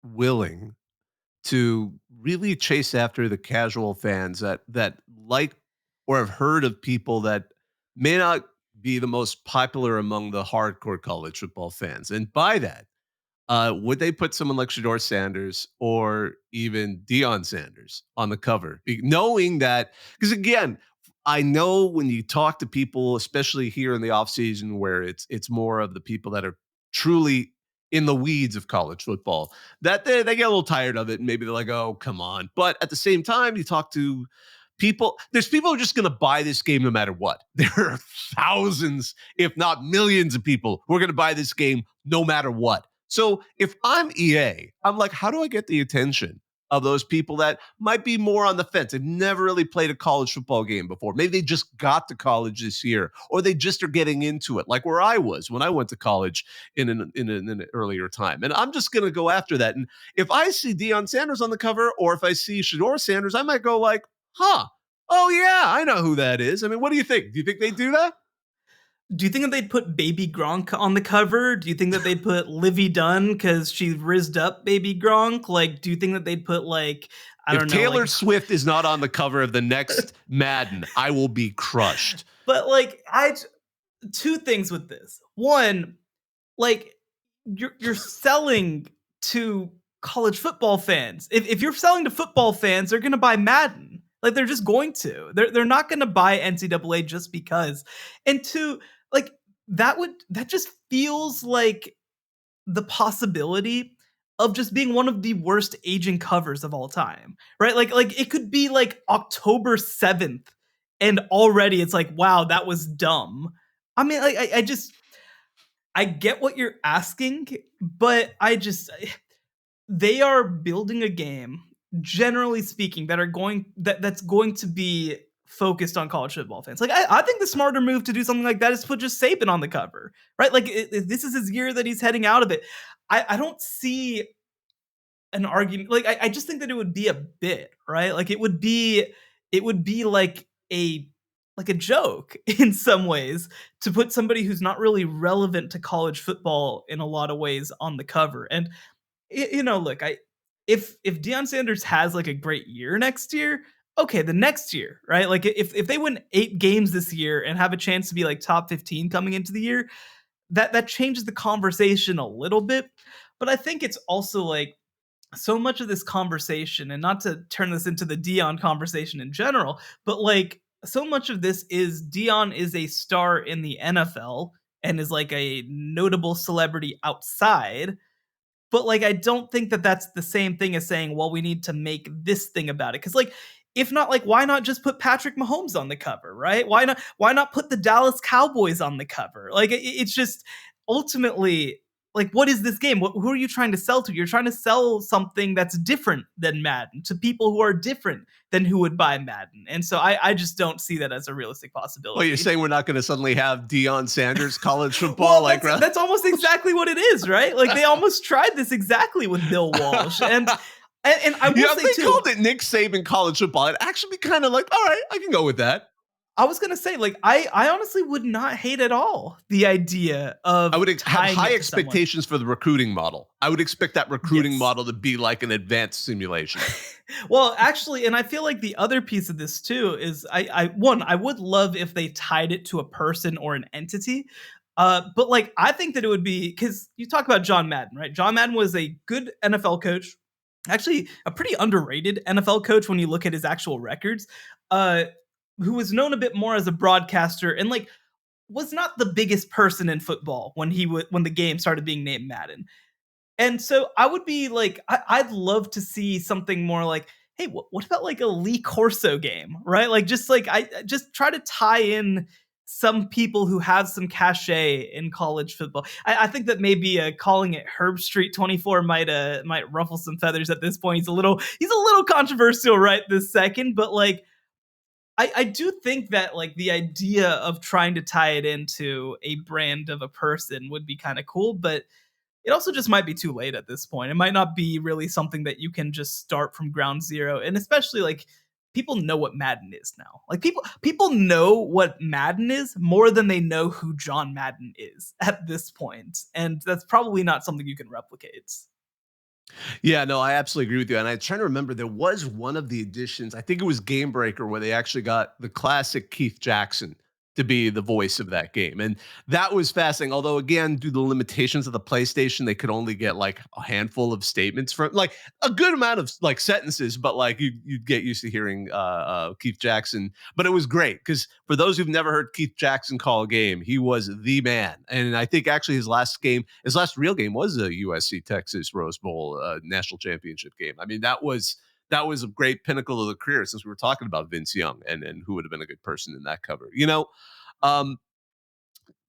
willing to really chase after the casual fans that like or have heard of people that may not be the most popular among the hardcore college football fans? And by that, would they put someone like Shador Sanders or even Deion Sanders on the cover, knowing that? Because again, I know when you talk to people, especially here in the offseason, where it's more of the people that are truly in the weeds of college football, that they get a little tired of it, and maybe they're like, "Oh, come on!" But at the same time, you talk to people. There's people who are just going to buy this game no matter what. There are thousands, if not millions, of people who are going to buy this game no matter what. So if I'm EA, I'm like, how do I get the attention of those people that might be more on the fence? They've never really played a college football game before. Maybe they just got to college this year, or they just are getting into it, like where I was when I went to college in an earlier time. And I'm just going to go after that. And if I see Deion Sanders on the cover, or if I see Shador Sanders, I might go like, huh, oh yeah, I know who that is. I mean, what do you think? Do you think they do that? Do you think that they'd put Baby Gronk on the cover? Do you think that they'd put Livy Dunn because she rizzed up Baby Gronk? Like, do you think that they'd put like, I don't know, Taylor like, Swift is not on the cover of the next Madden, I will be crushed. but like, two things with this. One, like, you're selling to college football fans. If you're selling to football fans, they're gonna buy Madden. Like, they're just going to. They're not gonna buy NCAA just because. And two, like, that just feels like the possibility of just being one of the worst aging covers of all time, right? Like it could be like October 7th, and already it's like, wow, that was dumb. I mean, like, I get what you're asking, but they are building a game, generally speaking, that's going to be focused on college football fans. Like, I think the smarter move to do something like that is put just Saban on the cover, right? Like, this is his year that he's heading out of it. I don't see an argument. Like, I just think that it would be a bit, right? Like, it would be like a joke in some ways to put somebody who's not really relevant to college football in a lot of ways on the cover. And look, if Deion Sanders has like a great year next year, okay, the next year, right? Like, if they win 8 games this year and have a chance to be like top 15 coming into the year, that changes the conversation a little bit. But I think it's also like, so much of this conversation, and not to turn this into the Dion conversation in general, but like, so much of this is Dion is a star in the NFL and is like a notable celebrity outside. But like, I don't think that that's the same thing as saying, well, we need to make this thing about it. Because like, if not, like, why not just put Patrick Mahomes on the cover, right? Why not put the Dallas Cowboys on the cover? Like, it's just ultimately, like, what is this game? Who are you trying to sell to? You're trying to sell something that's different than Madden to people who are different than who would buy Madden. And so I just don't see that as a realistic possibility. Well, you're saying we're not going to suddenly have Deion Sanders college football? Well, that's almost exactly what it is, right? Like, they almost tried this exactly with Bill Walsh. And I will say, they too, called it Nick Saban college football. It'd actually be kind of like, all right, I can go with that. I was gonna say, like, I honestly would not hate at all the idea of, I would have tying high it to expectations for the recruiting model. I would expect that recruiting Yes. model to be like an advanced simulation. Well, actually, and I feel like the other piece of this too is, I would love if they tied it to a person or an entity. But like, I think that it would be, because you talk about John Madden, right? John Madden was a good NFL coach, actually a pretty underrated NFL coach when you look at his actual records. Who was known a bit more as a broadcaster, and like, was not the biggest person in football when when the game started being named Madden. And so I would be like, I'd love to see something more like, hey, what about like a Lee Corso game, right? Like, I just try to tie in some people who have some cachet in college football. I think that maybe calling it Herb Street 24 might ruffle some feathers at this point. He's a little controversial right this second, but like, I do think that like the idea of trying to tie it into a brand of a person would be kind of cool, but it also just might be too late at this point. It might not be really something that you can just start from ground zero. And especially like, people know what Madden is now. Like, people know what Madden is more than they know who John Madden is at this point. And that's probably not something you can replicate. Yeah, no, I absolutely agree with you. And I'm trying to remember, there was one of the editions, I think it was Game Breaker, where they actually got the classic Keith Jackson to be the voice of that game. And that was fascinating. Although, again, due to the limitations of the PlayStation, they could only get like a handful of statements from like a good amount of like sentences, but like you'd get used to hearing Keith Jackson. But it was great because for those who've never heard Keith Jackson call a game, he was the man. And I think actually his last real game was a USC Texas Rose Bowl national championship game. I mean, that was a great pinnacle of the career, since we were talking about Vince Young and who would have been a good person in that cover. Um,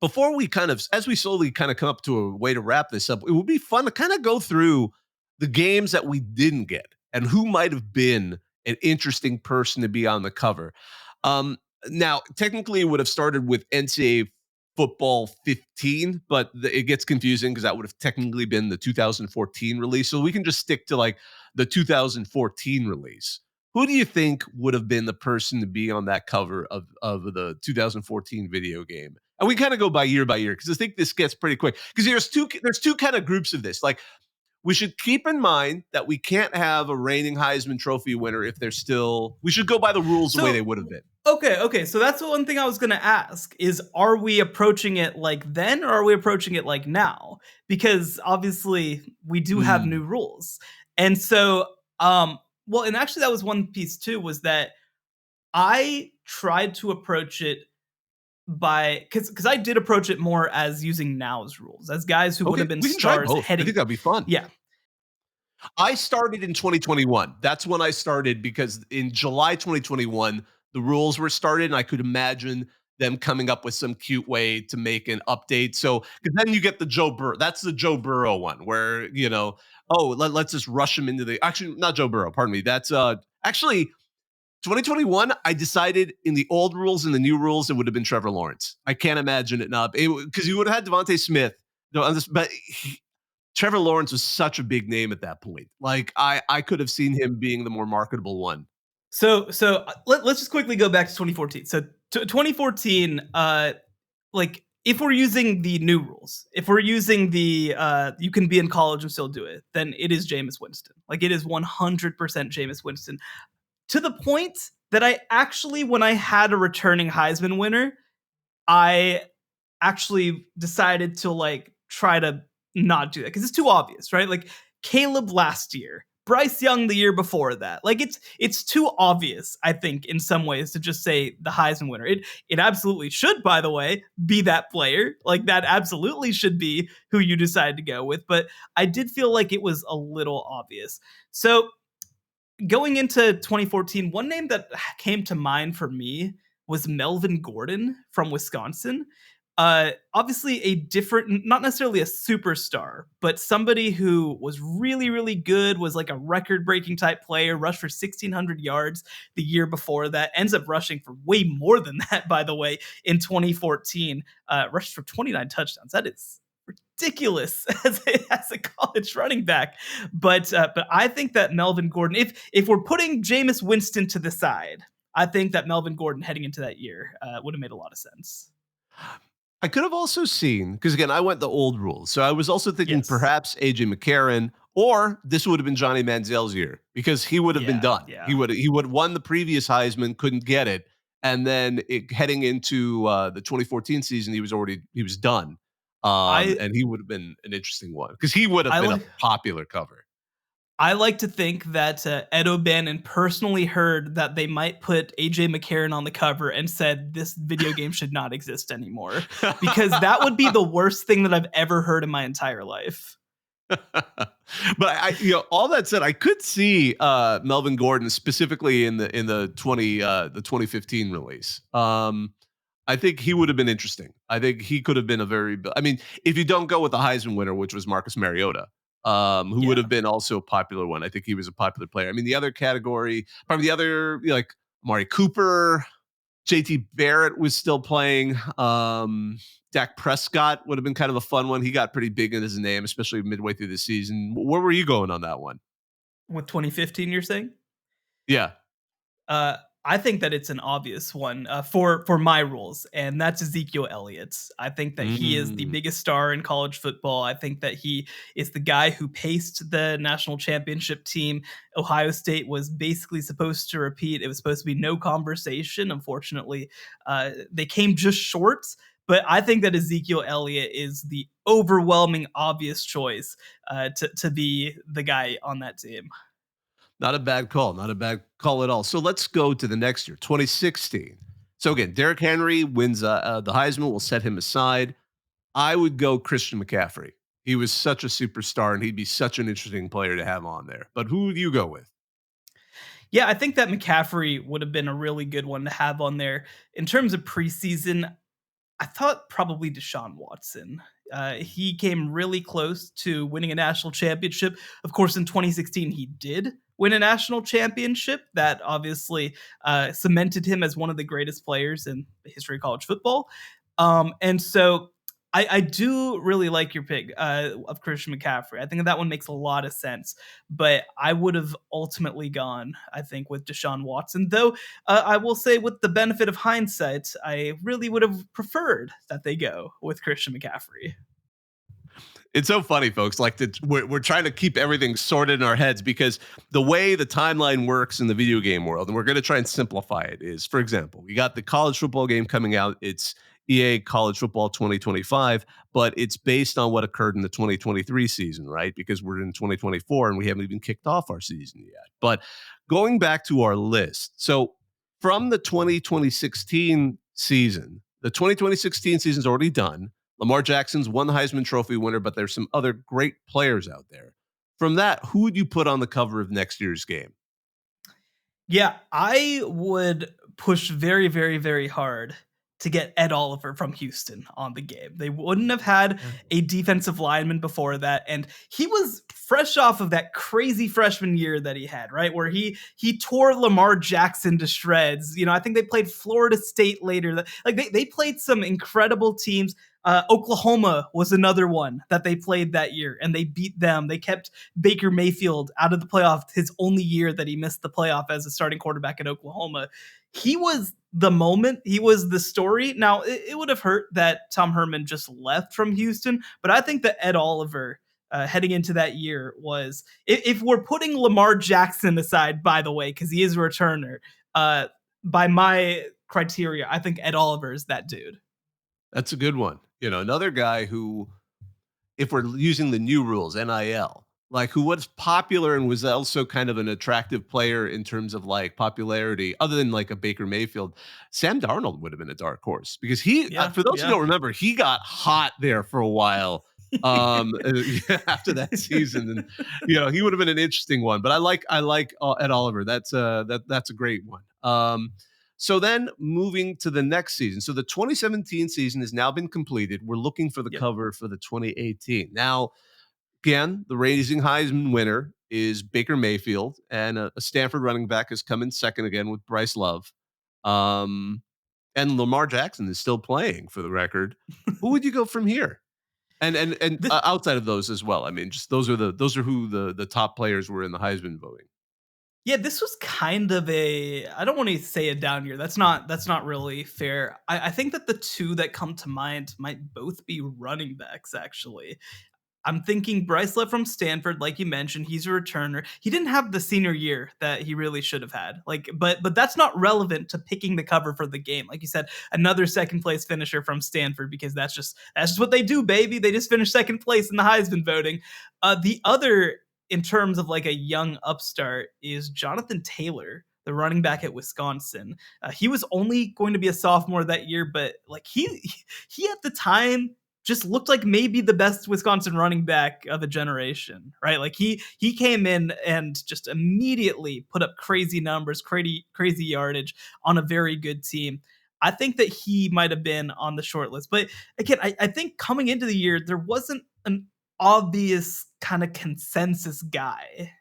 before we as we slowly kind of come up to a way to wrap this up, it would be fun to kind of go through the games that we didn't get and who might have been an interesting person to be on the cover. Now, technically, it would have started with NCAA Football 15, but it gets confusing because that would have technically been the 2014 release. So we can just stick to like the 2014 release. Who do you think would have been the person to be on that cover of the 2014 video game? And we kind of go by year because I think this gets pretty quick, because there's two kind of groups of this. Like, we should keep in mind that we can't have a reigning Heisman Trophy winner if they're still. We should go by the rules the way they would have been. Okay. So that's the one thing I was going to ask is, are we approaching it like then, or are we approaching it like now? Because obviously we do have new rules. And so, well, and actually that was one piece too, was that I tried to approach it because I did approach it more as using now's rules, as guys who would have been stars heading. I think that'd be fun. Yeah. I started in 2021. That's when I started, because in July 2021, the rules were started, and I could imagine them coming up with some cute way to make an update. So, because then you get the Joe Burrow. That's the Joe Burrow one where, let's just rush him into actually, not Joe Burrow, pardon me. That's actually 2021. I decided in the old rules and the new rules, it would have been Trevor Lawrence. I can't imagine it not, because you would have had Devontae Smith. But Trevor Lawrence was such a big name at that point. Like, I could have seen him being the more marketable one. So let's just quickly go back to 2014. So 2014, like, if we're using the new rules, if we're using the you can be in college and still do it, then it is Jameis Winston. Like, it is 100% Jameis Winston. To the point that I actually, when I had a returning Heisman winner, I actually decided to like try to not do that because it's too obvious, right? Like, Caleb last year, Bryce Young the year before that. Like, it's too obvious, I think, in some ways, to just say the Heisman winner. It absolutely should, by the way, be that player. Like, that absolutely should be who you decide to go with. But I did feel like it was a little obvious. So going into 2014, one name that came to mind for me was Melvin Gordon from Wisconsin. Obviously a different, not necessarily a superstar, but somebody who was really, really good, was like a record-breaking type player, rushed for 1,600 yards the year before that, ends up rushing for way more than that, by the way, in 2014, rushed for 29 touchdowns. That is ridiculous as a college running back. But I think that Melvin Gordon, if we're putting Jameis Winston to the side, I think that Melvin Gordon heading into that year would have made a lot of sense. I could have also seen, because again, I went the old rules. So I was also thinking perhaps AJ McCarron, or this would have been Johnny Manziel's year, because he would have been done. Yeah. He would have won the previous Heisman, couldn't get it. And then heading into the 2014 season, he was done. And he would have been an interesting one, because he would have been a popular cover. I like to think that Ed O'Bannon personally heard that they might put AJ McCarron on the cover and said this video game should not exist anymore, because that would be the worst thing that I've ever heard in my entire life. But all that said, I could see Melvin Gordon specifically in the 2015 release. I think he would have been interesting. I think he could have been if you don't go with the Heisman winner, which was Marcus Mariota, who would have been also a popular one. I think he was a popular player. I mean, the other category, probably the other, like Amari Cooper, JT Barrett was still playing. Dak Prescott would have been kind of a fun one. He got pretty big in his name, especially midway through the season. Where were you going on that one? With 2015, you're saying? Yeah. I think that it's an obvious one for my rules, and that's Ezekiel Elliott. I think that he is the Mm. biggest star in college football. I think that he is the guy who paced the national championship team. Ohio State was basically supposed to repeat. It was supposed to be no conversation. Unfortunately, they came just short. But I think that Ezekiel Elliott is the overwhelming obvious choice to be the guy on that team. Not a bad call. Not a bad call at all. So let's go to the next year, 2016. So again, Derrick Henry wins the Heisman. We'll set him aside. I would go Christian McCaffrey. He was such a superstar, and he'd be such an interesting player to have on there. But who would you go with? Yeah, I think that McCaffrey would have been a really good one to have on there. In terms of preseason, I thought probably Deshaun Watson. He came really close to winning a national championship. Of course, in 2016, he did win a national championship. That obviously cemented him as one of the greatest players in the history of college football. And so I do really like your pick of Christian McCaffrey. I think that one makes a lot of sense. But I would have ultimately gone, I think, with Deshaun Watson. Though I will say, with the benefit of hindsight, I really would have preferred that they go with Christian McCaffrey. It's so funny, folks. Like we're trying to keep everything sorted in our heads because the way the timeline works in the video game world, and we're going to try and simplify it, is, for example, we got the college football game coming out. It's EA College Football 2025, but it's based on what occurred in the 2023 season, right? Because we're in 2024 and we haven't even kicked off our season yet. But going back to our list, so from the 2016 season, the 2016 season's already done. Lamar Jackson's won the Heisman Trophy winner, but there's some other great players out there. From that, who would you put on the cover of next year's game? Yeah, I would push very, very, very hard to get Ed Oliver from Houston on the game. They wouldn't have had a defensive lineman before that, and he was fresh off of that crazy freshman year that he had, right? Where he tore Lamar Jackson to shreds. You know, I think they played Florida State later. Like they played some incredible teams. Oklahoma was another one that they played that year, and they beat them. They kept Baker Mayfield out of the playoff his only year that he missed the playoff as a starting quarterback in Oklahoma. He was the moment. He was the story. Now, it would have hurt that Tom Herman just left from Houston, but I think that Ed Oliver heading into that year was, if we're putting Lamar Jackson aside, by the way, because he is a returner, by my criteria, I think Ed Oliver is that dude. That's a good one. You know, another guy who, if we're using the new rules, NIL, like who was popular and was also kind of an attractive player in terms of like popularity, other than like a Baker Mayfield, Sam Darnold would have been a dark horse because he, Yeah, for those who yeah. don't remember, he got hot there for a while after that season, and he would have been an interesting one. But I like Ed Oliver. That's that's a great one. So then moving to the next season. So the 2017 season has now been completed. We're looking for the Yep. cover for the 2018. Now, again, the Raising Heisman winner is Baker Mayfield, and a Stanford running back has come in second again with Bryce Love. And Lamar Jackson is still playing, for the record. Who would you go from here? And The, outside of those as well. I mean, just those are who the top players were in the Heisman voting. Yeah, this was kind of a, I don't want to say a down year. That's not really fair. I think that the two that come to mind might both be running backs, actually. I'm thinking Bryce Love from Stanford, like you mentioned, he's a returner. He didn't have the senior year that he really should have had. But that's not relevant to picking the cover for the game. Like you said, another second place finisher from Stanford, because that's just what they do, baby. They just finished second place in the Heisman voting. The other, in terms of like a young upstart, is Jonathan Taylor, the running back at Wisconsin. He was only going to be a sophomore that year, but like he at the time just looked like maybe the best Wisconsin running back of a generation, right? Like he came in and just immediately put up crazy numbers, crazy yardage on a very good team. I think that he might have been on the short list. But again, I think coming into the year, there wasn't an obvious kind of consensus guy.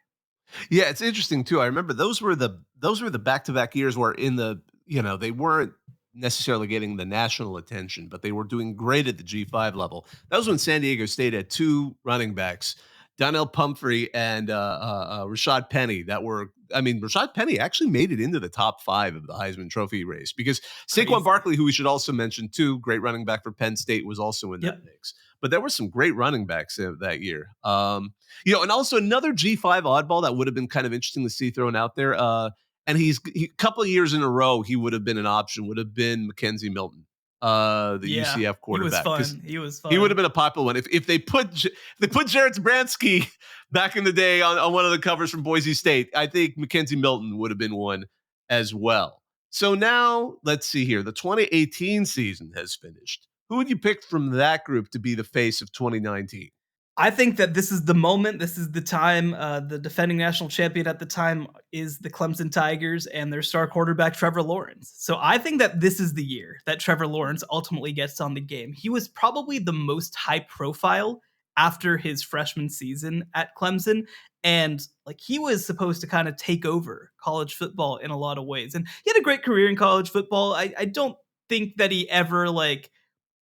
Yeah, it's interesting too. I remember those were the back-to-back years where they weren't necessarily getting the national attention, but they were doing great at the G5 level. That was when San Diego State had two running backs Donnell Pumphrey and Rashad Penny Rashad Penny actually made it into the top 5 of the Heisman Trophy race because Crazy. Saquon Barkley, who we should also mention too, great running back for Penn State, was also in that mix. But there were some great running backs that year. And also another G5 oddball that would have been kind of interesting to see thrown out there. And a couple of years in a row, he would have been an option, would have been Mackenzie Milton, the UCF quarterback. He was fun. He would have been a popular one if they put Jared Zabransky back in the day on one of the covers from Boise State. I think Mackenzie Milton would have been one as well. So now let's see here. The 2018 season has finished. Who would you pick from that group to be the face of 2019? I think that this is the moment. This is the time. The defending national champion at the time is the Clemson Tigers and their star quarterback, Trevor Lawrence. So I think that this is the year that Trevor Lawrence ultimately gets on the game. He was probably the most high profile after his freshman season at Clemson. And like he was supposed to kind of take over college football in a lot of ways. And he had a great career in college football. I don't think that he ever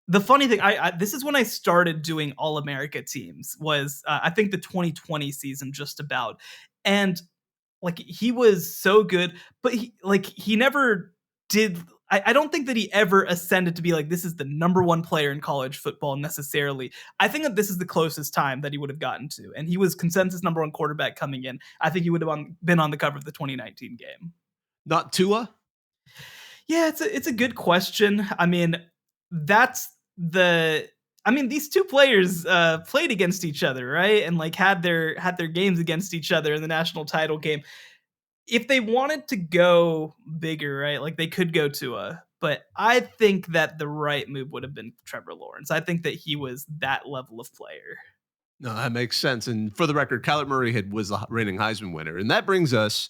the funny thing, this is when I started doing All-America teams, was I think the 2020 season just about. And like he was so good, but he never did. I don't think that he ever ascended to be like, this is the number one player in college football necessarily. I think that this is the closest time that he would have gotten to. And he was consensus number one quarterback coming in. I think he would have been on the cover of the 2019 game. Not Tua? Yeah, it's a good question. I mean, these two players played against each other, right? And like had their games against each other in the national title game. If they wanted to go bigger, right? Like they could go Tua, but I think that the right move would have been Trevor Lawrence. I think that he was that level of player. No, that makes sense. And for the record, Kyler Murray was the reigning Heisman winner. And that brings us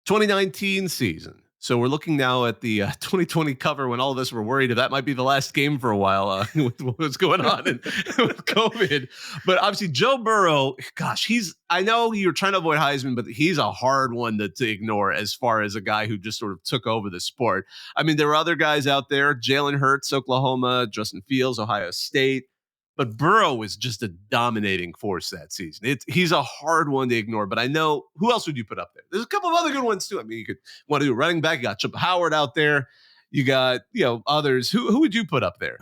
2019 season. So we're looking now at the 2020 cover when all of us were worried if that might be the last game for a while with what's going on with COVID. But obviously Joe Burrow, gosh, I know you're trying to avoid Heisman, but he's a hard one to ignore as far as a guy who just sort of took over the sport. I mean, there were other guys out there, Jalen Hurts, Oklahoma, Justin Fields, Ohio State. But Burrow was just a dominating force that season. He's a hard one to ignore, but I know who else would you put up there? There's a couple of other good ones too. I mean, you could want to do a running back. You got Chip Howard out there. You got, others. Who would you put up there?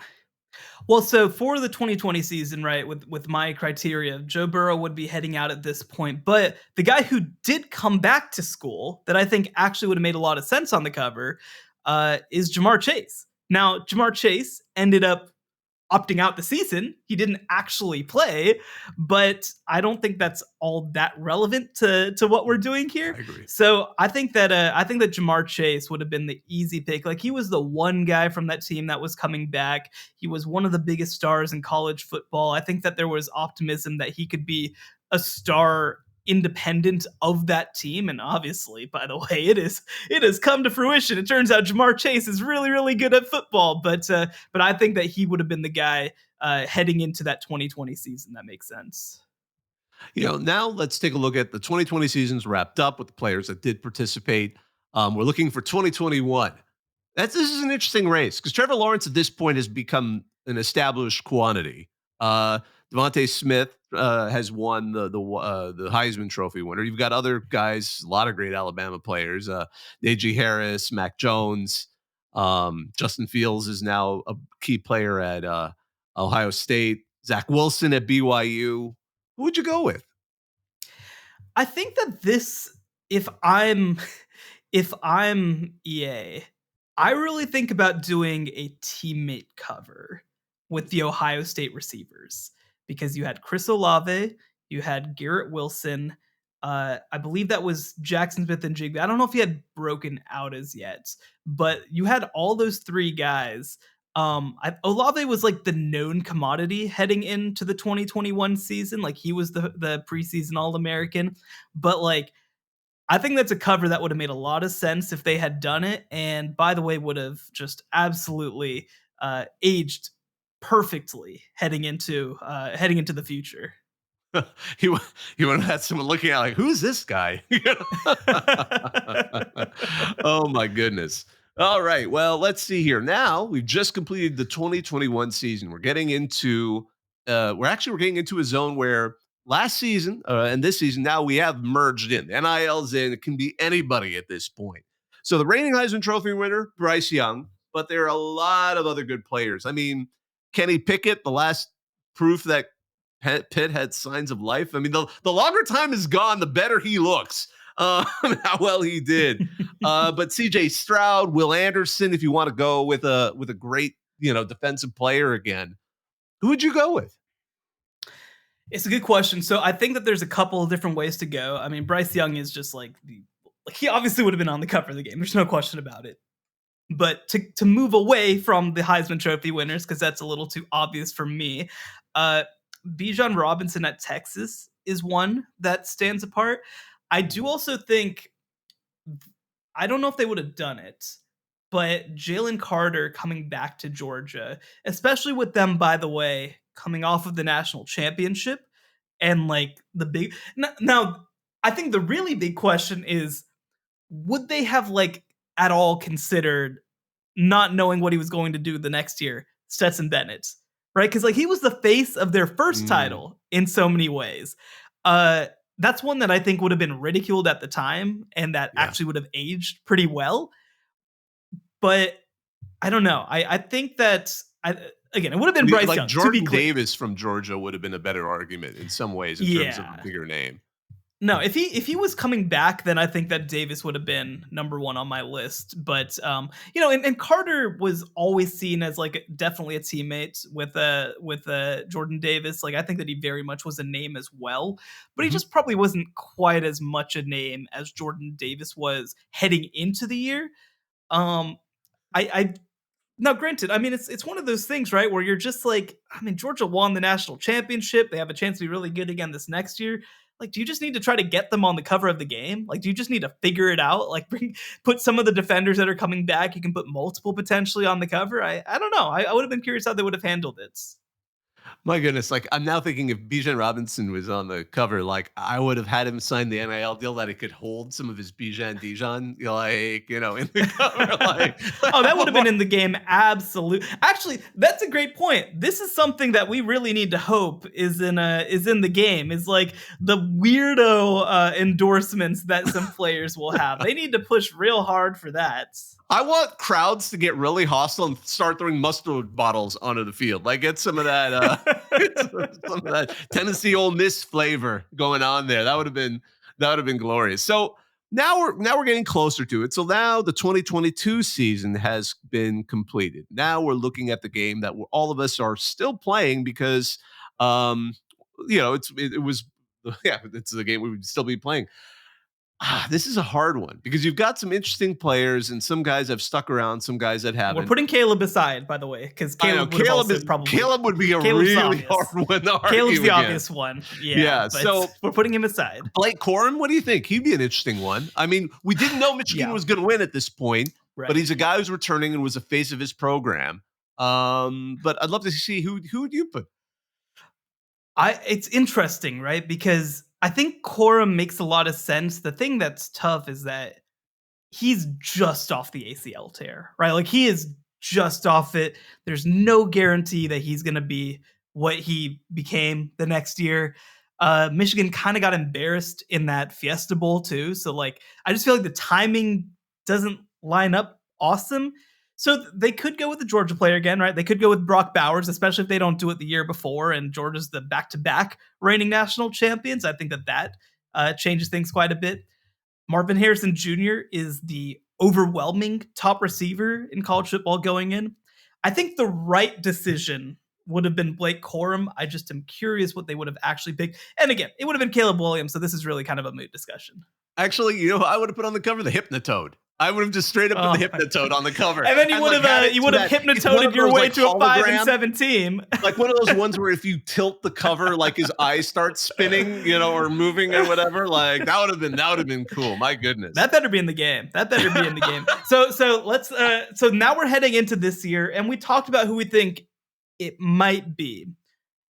Well, so for the 2020 season, right, with my criteria, Joe Burrow would be heading out at this point. But the guy who did come back to school that I think actually would have made a lot of sense on the cover is Ja'Marr Chase. Now, Ja'Marr Chase ended up opting out the season. He didn't actually play, but I don't think that's all that relevant to what we're doing here. I agree. So I think that Ja'Marr Chase would have been the easy pick. Like he was the one guy from that team that was coming back. He was one of the biggest stars in college football. I think that there was optimism that he could be a star independent of that team. And obviously, by the way, it has come to fruition. It turns out Ja'Marr Chase is really, really good at football, but I think that he would have been the guy heading into that 2020 season. That makes sense. Now let's take a look at the 2020 seasons wrapped up with the players that did participate. We're looking for 2021. This is an interesting race because Trevor Lawrence at this point has become an established quantity. Devontae Smith has won the Heisman Trophy winner. You've got other guys, a lot of great Alabama players. Najee Harris, Mac Jones, Justin Fields is now a key player at Ohio State. Zach Wilson at BYU. Who would you go with? I think that if I'm EA, I really think about doing a teammate cover with the Ohio State receivers. Because you had Chris Olave, you had Garrett Wilson, I believe that was Jackson Smith and Jigba. I don't know if he had broken out as yet, but you had all those three guys. Olave was like the known commodity heading into the 2021 season. Like he was the preseason All-American, but like I think that's a cover that would have made a lot of sense if they had done it. And by the way, would have just absolutely aged perfectly heading into the future. You would have had someone looking at like, who's this guy? Oh my goodness. All right. Well, let's see here. Now we've just completed the 2021 season. We're getting into a zone where last season and this season, now we have merged in. The NIL's in. It can be anybody at this point. So the reigning Heisman Trophy winner, Bryce Young, but there are a lot of other good players. I mean, Kenny Pickett, the last proof that Pitt had signs of life. I mean, the longer time is gone, the better he looks. How well he did. But CJ Stroud, Will Anderson, if you want to go with a great, defensive player again, who would you go with? It's a good question. So I think that there's a couple of different ways to go. I mean, Bryce Young is just like he obviously would have been on the cover of the game. There's no question about it. But to move away from the Heisman Trophy winners, because that's a little too obvious for me, Bijan Robinson at Texas is one that stands apart. I do also think, I don't know if they would have done it, but Jalen Carter coming back to Georgia, especially with them, by the way, coming off of the national championship and like the big. Now, I think the really big question is, would they have like at all considered not knowing what he was going to do the next year, Stetson Bennett, right? Because like he was the face of their first title in so many ways. That's one that I think would have been ridiculed at the time and that actually would have aged pretty well. But I don't know. I think that, again, it would have been Bryce Young. Jordan Davis from Georgia would have been a better argument in some ways in terms of a bigger name. No, if he was coming back, then I think that Davis would have been number one on my list. But and Carter was always seen as like definitely a teammate with Jordan Davis. Like I think that he very much was a name as well, but he just probably wasn't quite as much a name as Jordan Davis was heading into the year. Now, granted, I mean, it's one of those things, right, where you're just like, I mean, Georgia won the national championship. They have a chance to be really good again this next year. Like, do you just need to try to get them on the cover of the game? Like, do you just need to figure it out? Like, put some of the defenders that are coming back. You can put multiple potentially on the cover. I don't know. I would have been curious how they would have handled it. My goodness, like I'm now thinking if Bijan Robinson was on the cover, like I would have had him sign the NIL deal that he could hold some of his Bijan Dijon, in the cover. Like, oh, that would have been in the game. Absolutely. Actually, that's a great point. This is something that we really need to hope is in the game. Is like the weirdo endorsements that some players will have. They need to push real hard for that. I want crowds to get really hostile and start throwing mustard bottles onto the field. Like get some of that, some of that Tennessee Ole Miss flavor going on there. That would have been glorious. So now we're getting closer to it. So now the 2022 season has been completed. Now we're looking at the game that all of us are still playing because, it's the game we would still be playing. This is a hard one because you've got some interesting players and some guys have stuck around, some guys that haven't. We're putting Caleb aside, by the way, because Caleb would be a really hard one to argue. Caleb's the obvious one. Yeah. So we're putting him aside. Blake Corum, what do you think? He'd be an interesting one. I mean, we didn't know Michigan was going to win at this point, right, but he's a guy who's returning and was a face of his program. But I'd love to see who would you put? It's interesting, right? Because I think Corum makes a lot of sense. The thing that's tough is that he's just off the ACL tear, right? Like he is just off it. There's no guarantee that he's going to be what he became the next year. Michigan kind of got embarrassed in that Fiesta Bowl too. So like, I just feel like the timing doesn't line up awesome. So they could go with the Georgia player again, right? They could go with Brock Bowers, especially if they don't do it the year before and Georgia's the back-to-back reigning national champions. I think that changes things quite a bit. Marvin Harrison Jr. is the overwhelming top receiver in college football going in. I think the right decision would have been Blake Corum. I just am curious what they would have actually picked. And again, it would have been Caleb Williams, so this is really kind of a moot discussion. Actually, I would have put on the cover the Hypnotoad. I would have just straight up put the Hypnotoad on the cover. And then you would have hypnotoaded your way to a 5-7 team. Like one of those ones where if you tilt the cover, like his eyes start spinning, or moving or whatever. Like that would have been cool. My goodness. That better be in the game. So let's so now we're heading into this year and we talked about who we think it might be.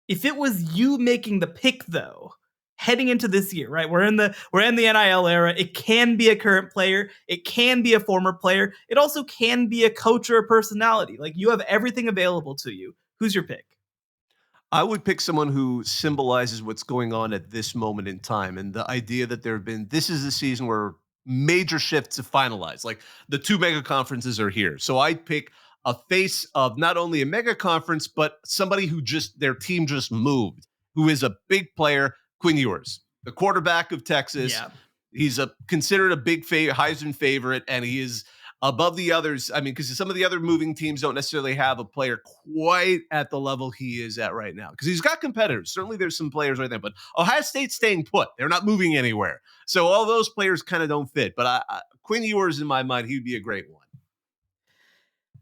If it was you making the pick though, heading into this year, right? We're in the NIL era. It can be a current player. It can be a former player. It also can be a coach or a personality. Like you have everything available to you. Who's your pick? I would pick someone who symbolizes what's going on at this moment in time, and the idea that this is the season where major shifts have finalized. Like the two mega conferences are here. So I'd pick a face of not only a mega conference, but somebody who their team just moved, who is a big player, Quinn Ewers, the quarterback of Texas. Yeah. He's considered a big Heisman favorite, and he is above the others. I mean, because some of the other moving teams don't necessarily have a player quite at the level he is at right now. Because he's got competitors. Certainly there's some players right there, but Ohio State's staying put. They're not moving anywhere. So all those players kind of don't fit. But Quinn Ewers, in my mind, he'd be a great one.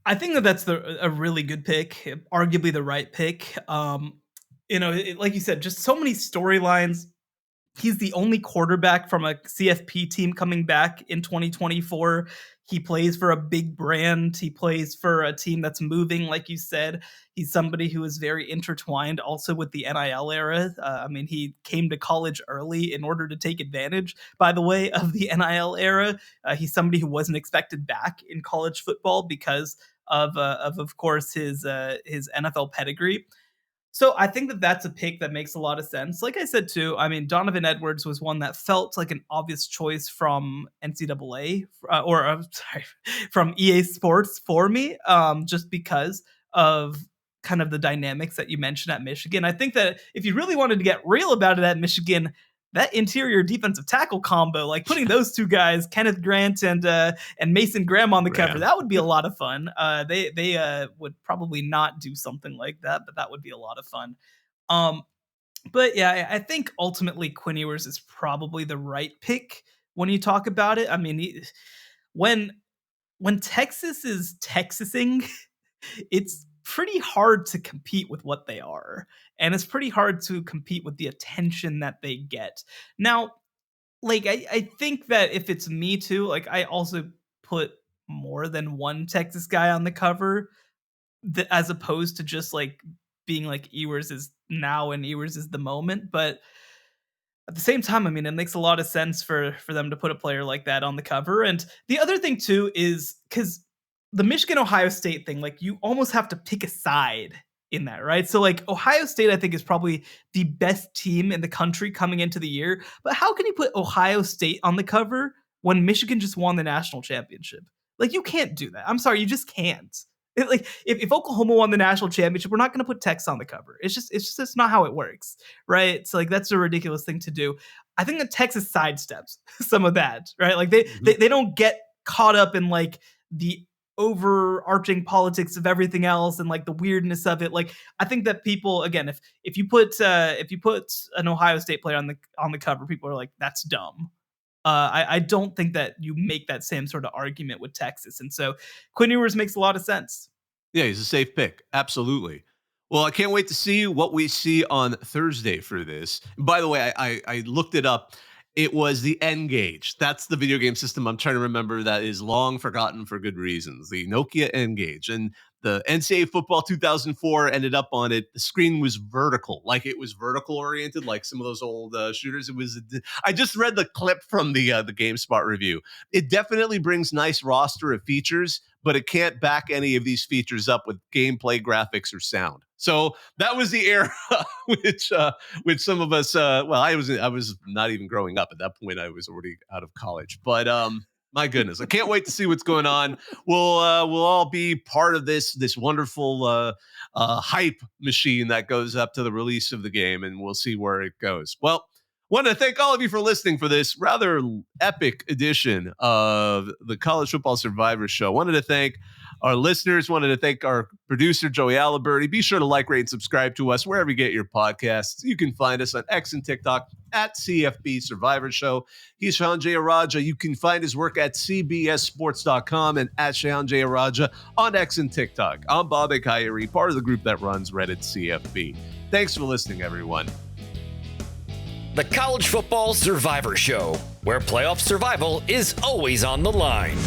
I think that's a really good pick, arguably the right pick. Like you said, just so many storylines. He's the only quarterback from a CFP team coming back in 2024. He plays for a big brand. He plays for a team that's moving, like you said. He's somebody who is very intertwined also with the NIL era. He came to college early in order to take advantage, by the way, of the NIL era. He's somebody who wasn't expected back in college football because of course, his NFL pedigree. So I think that that's a pick that makes a lot of sense. Like I said, too, Donovan Edwards was one that felt like an obvious choice from NCAA, from EA Sports for me, just because of kind of the dynamics that you mentioned at Michigan. I think that if you really wanted to get real about it at Michigan, that interior defensive tackle combo, like putting those two guys, Kenneth Grant and Mason Graham on the cover, that would be a lot of fun. They would probably not do something like that, but that would be a lot of fun. But yeah, I think ultimately Quinn Ewers is probably the right pick when you talk about it. I mean, when Texas is Texasing, it's pretty hard to compete with what they are. And it's pretty hard to compete with the attention that they get. Now, like, I think that if it's me too, like, I also put more than one Texas guy on the cover, as opposed to just, like, being like Ewers is now and Ewers is the moment. But at the same time, it makes a lot of sense for them to put a player like that on the cover. And the other thing too is because the Michigan-Ohio State thing, like, you almost have to pick a side in that, right? So, like, Ohio State, I think, is probably the best team in the country coming into the year. But how can you put Ohio State on the cover when Michigan just won the national championship? Like, you can't do that. I'm sorry, you just can't. If Oklahoma won the national championship, we're not going to put Texas on the cover. It's just not how it works, right? So, like, that's a ridiculous thing to do. I think that Texas sidesteps some of that, right? Like, they don't get caught up in, like, the overarching politics of everything else and, like, the weirdness of it. Like, I think that people, again, if you put an Ohio State player on the cover, people are like, that's dumb. I don't think that you make that same sort of argument with Texas. And so Quinn Ewers makes a lot of sense. Yeah, he's a safe pick. Absolutely. Well, I can't wait to see what we see on Thursday for this. By the way, I looked it up. It was the N-Gage. That's the video game system I'm trying to remember that is long forgotten for good reasons. The Nokia N-Gage. And the NCAA Football 2004 ended up on it. The screen was vertical, like it was vertical oriented, like some of those old shooters. I just read the clip from the GameSpot review. It definitely brings nice roster of features, but it can't back any of these features up with gameplay, graphics, or sound. So that was the era which some of us, I was not even growing up at that point. I was already out of college, but my goodness, I can't wait to see what's going on. We'll all be part of this wonderful hype machine that goes up to the release of the game, and we'll see where it goes. Well, want to thank all of you for listening for this rather epic edition of the College Football Survivor Show. Wanted to thank our listeners. Wanted to thank our producer, Joey Aliberti. Be sure to like, rate, and subscribe to us wherever you get your podcasts. You can find us on X and TikTok at CFB Survivor Show. He's Shehan J. Araja. You can find his work at cbssports.com and at Shehan J. Araja on X and TikTok. I'm Bobak Hayeri, part of the group that runs Reddit CFB. Thanks for listening, everyone. The College Football Survivor Show, where playoff survival is always on the line.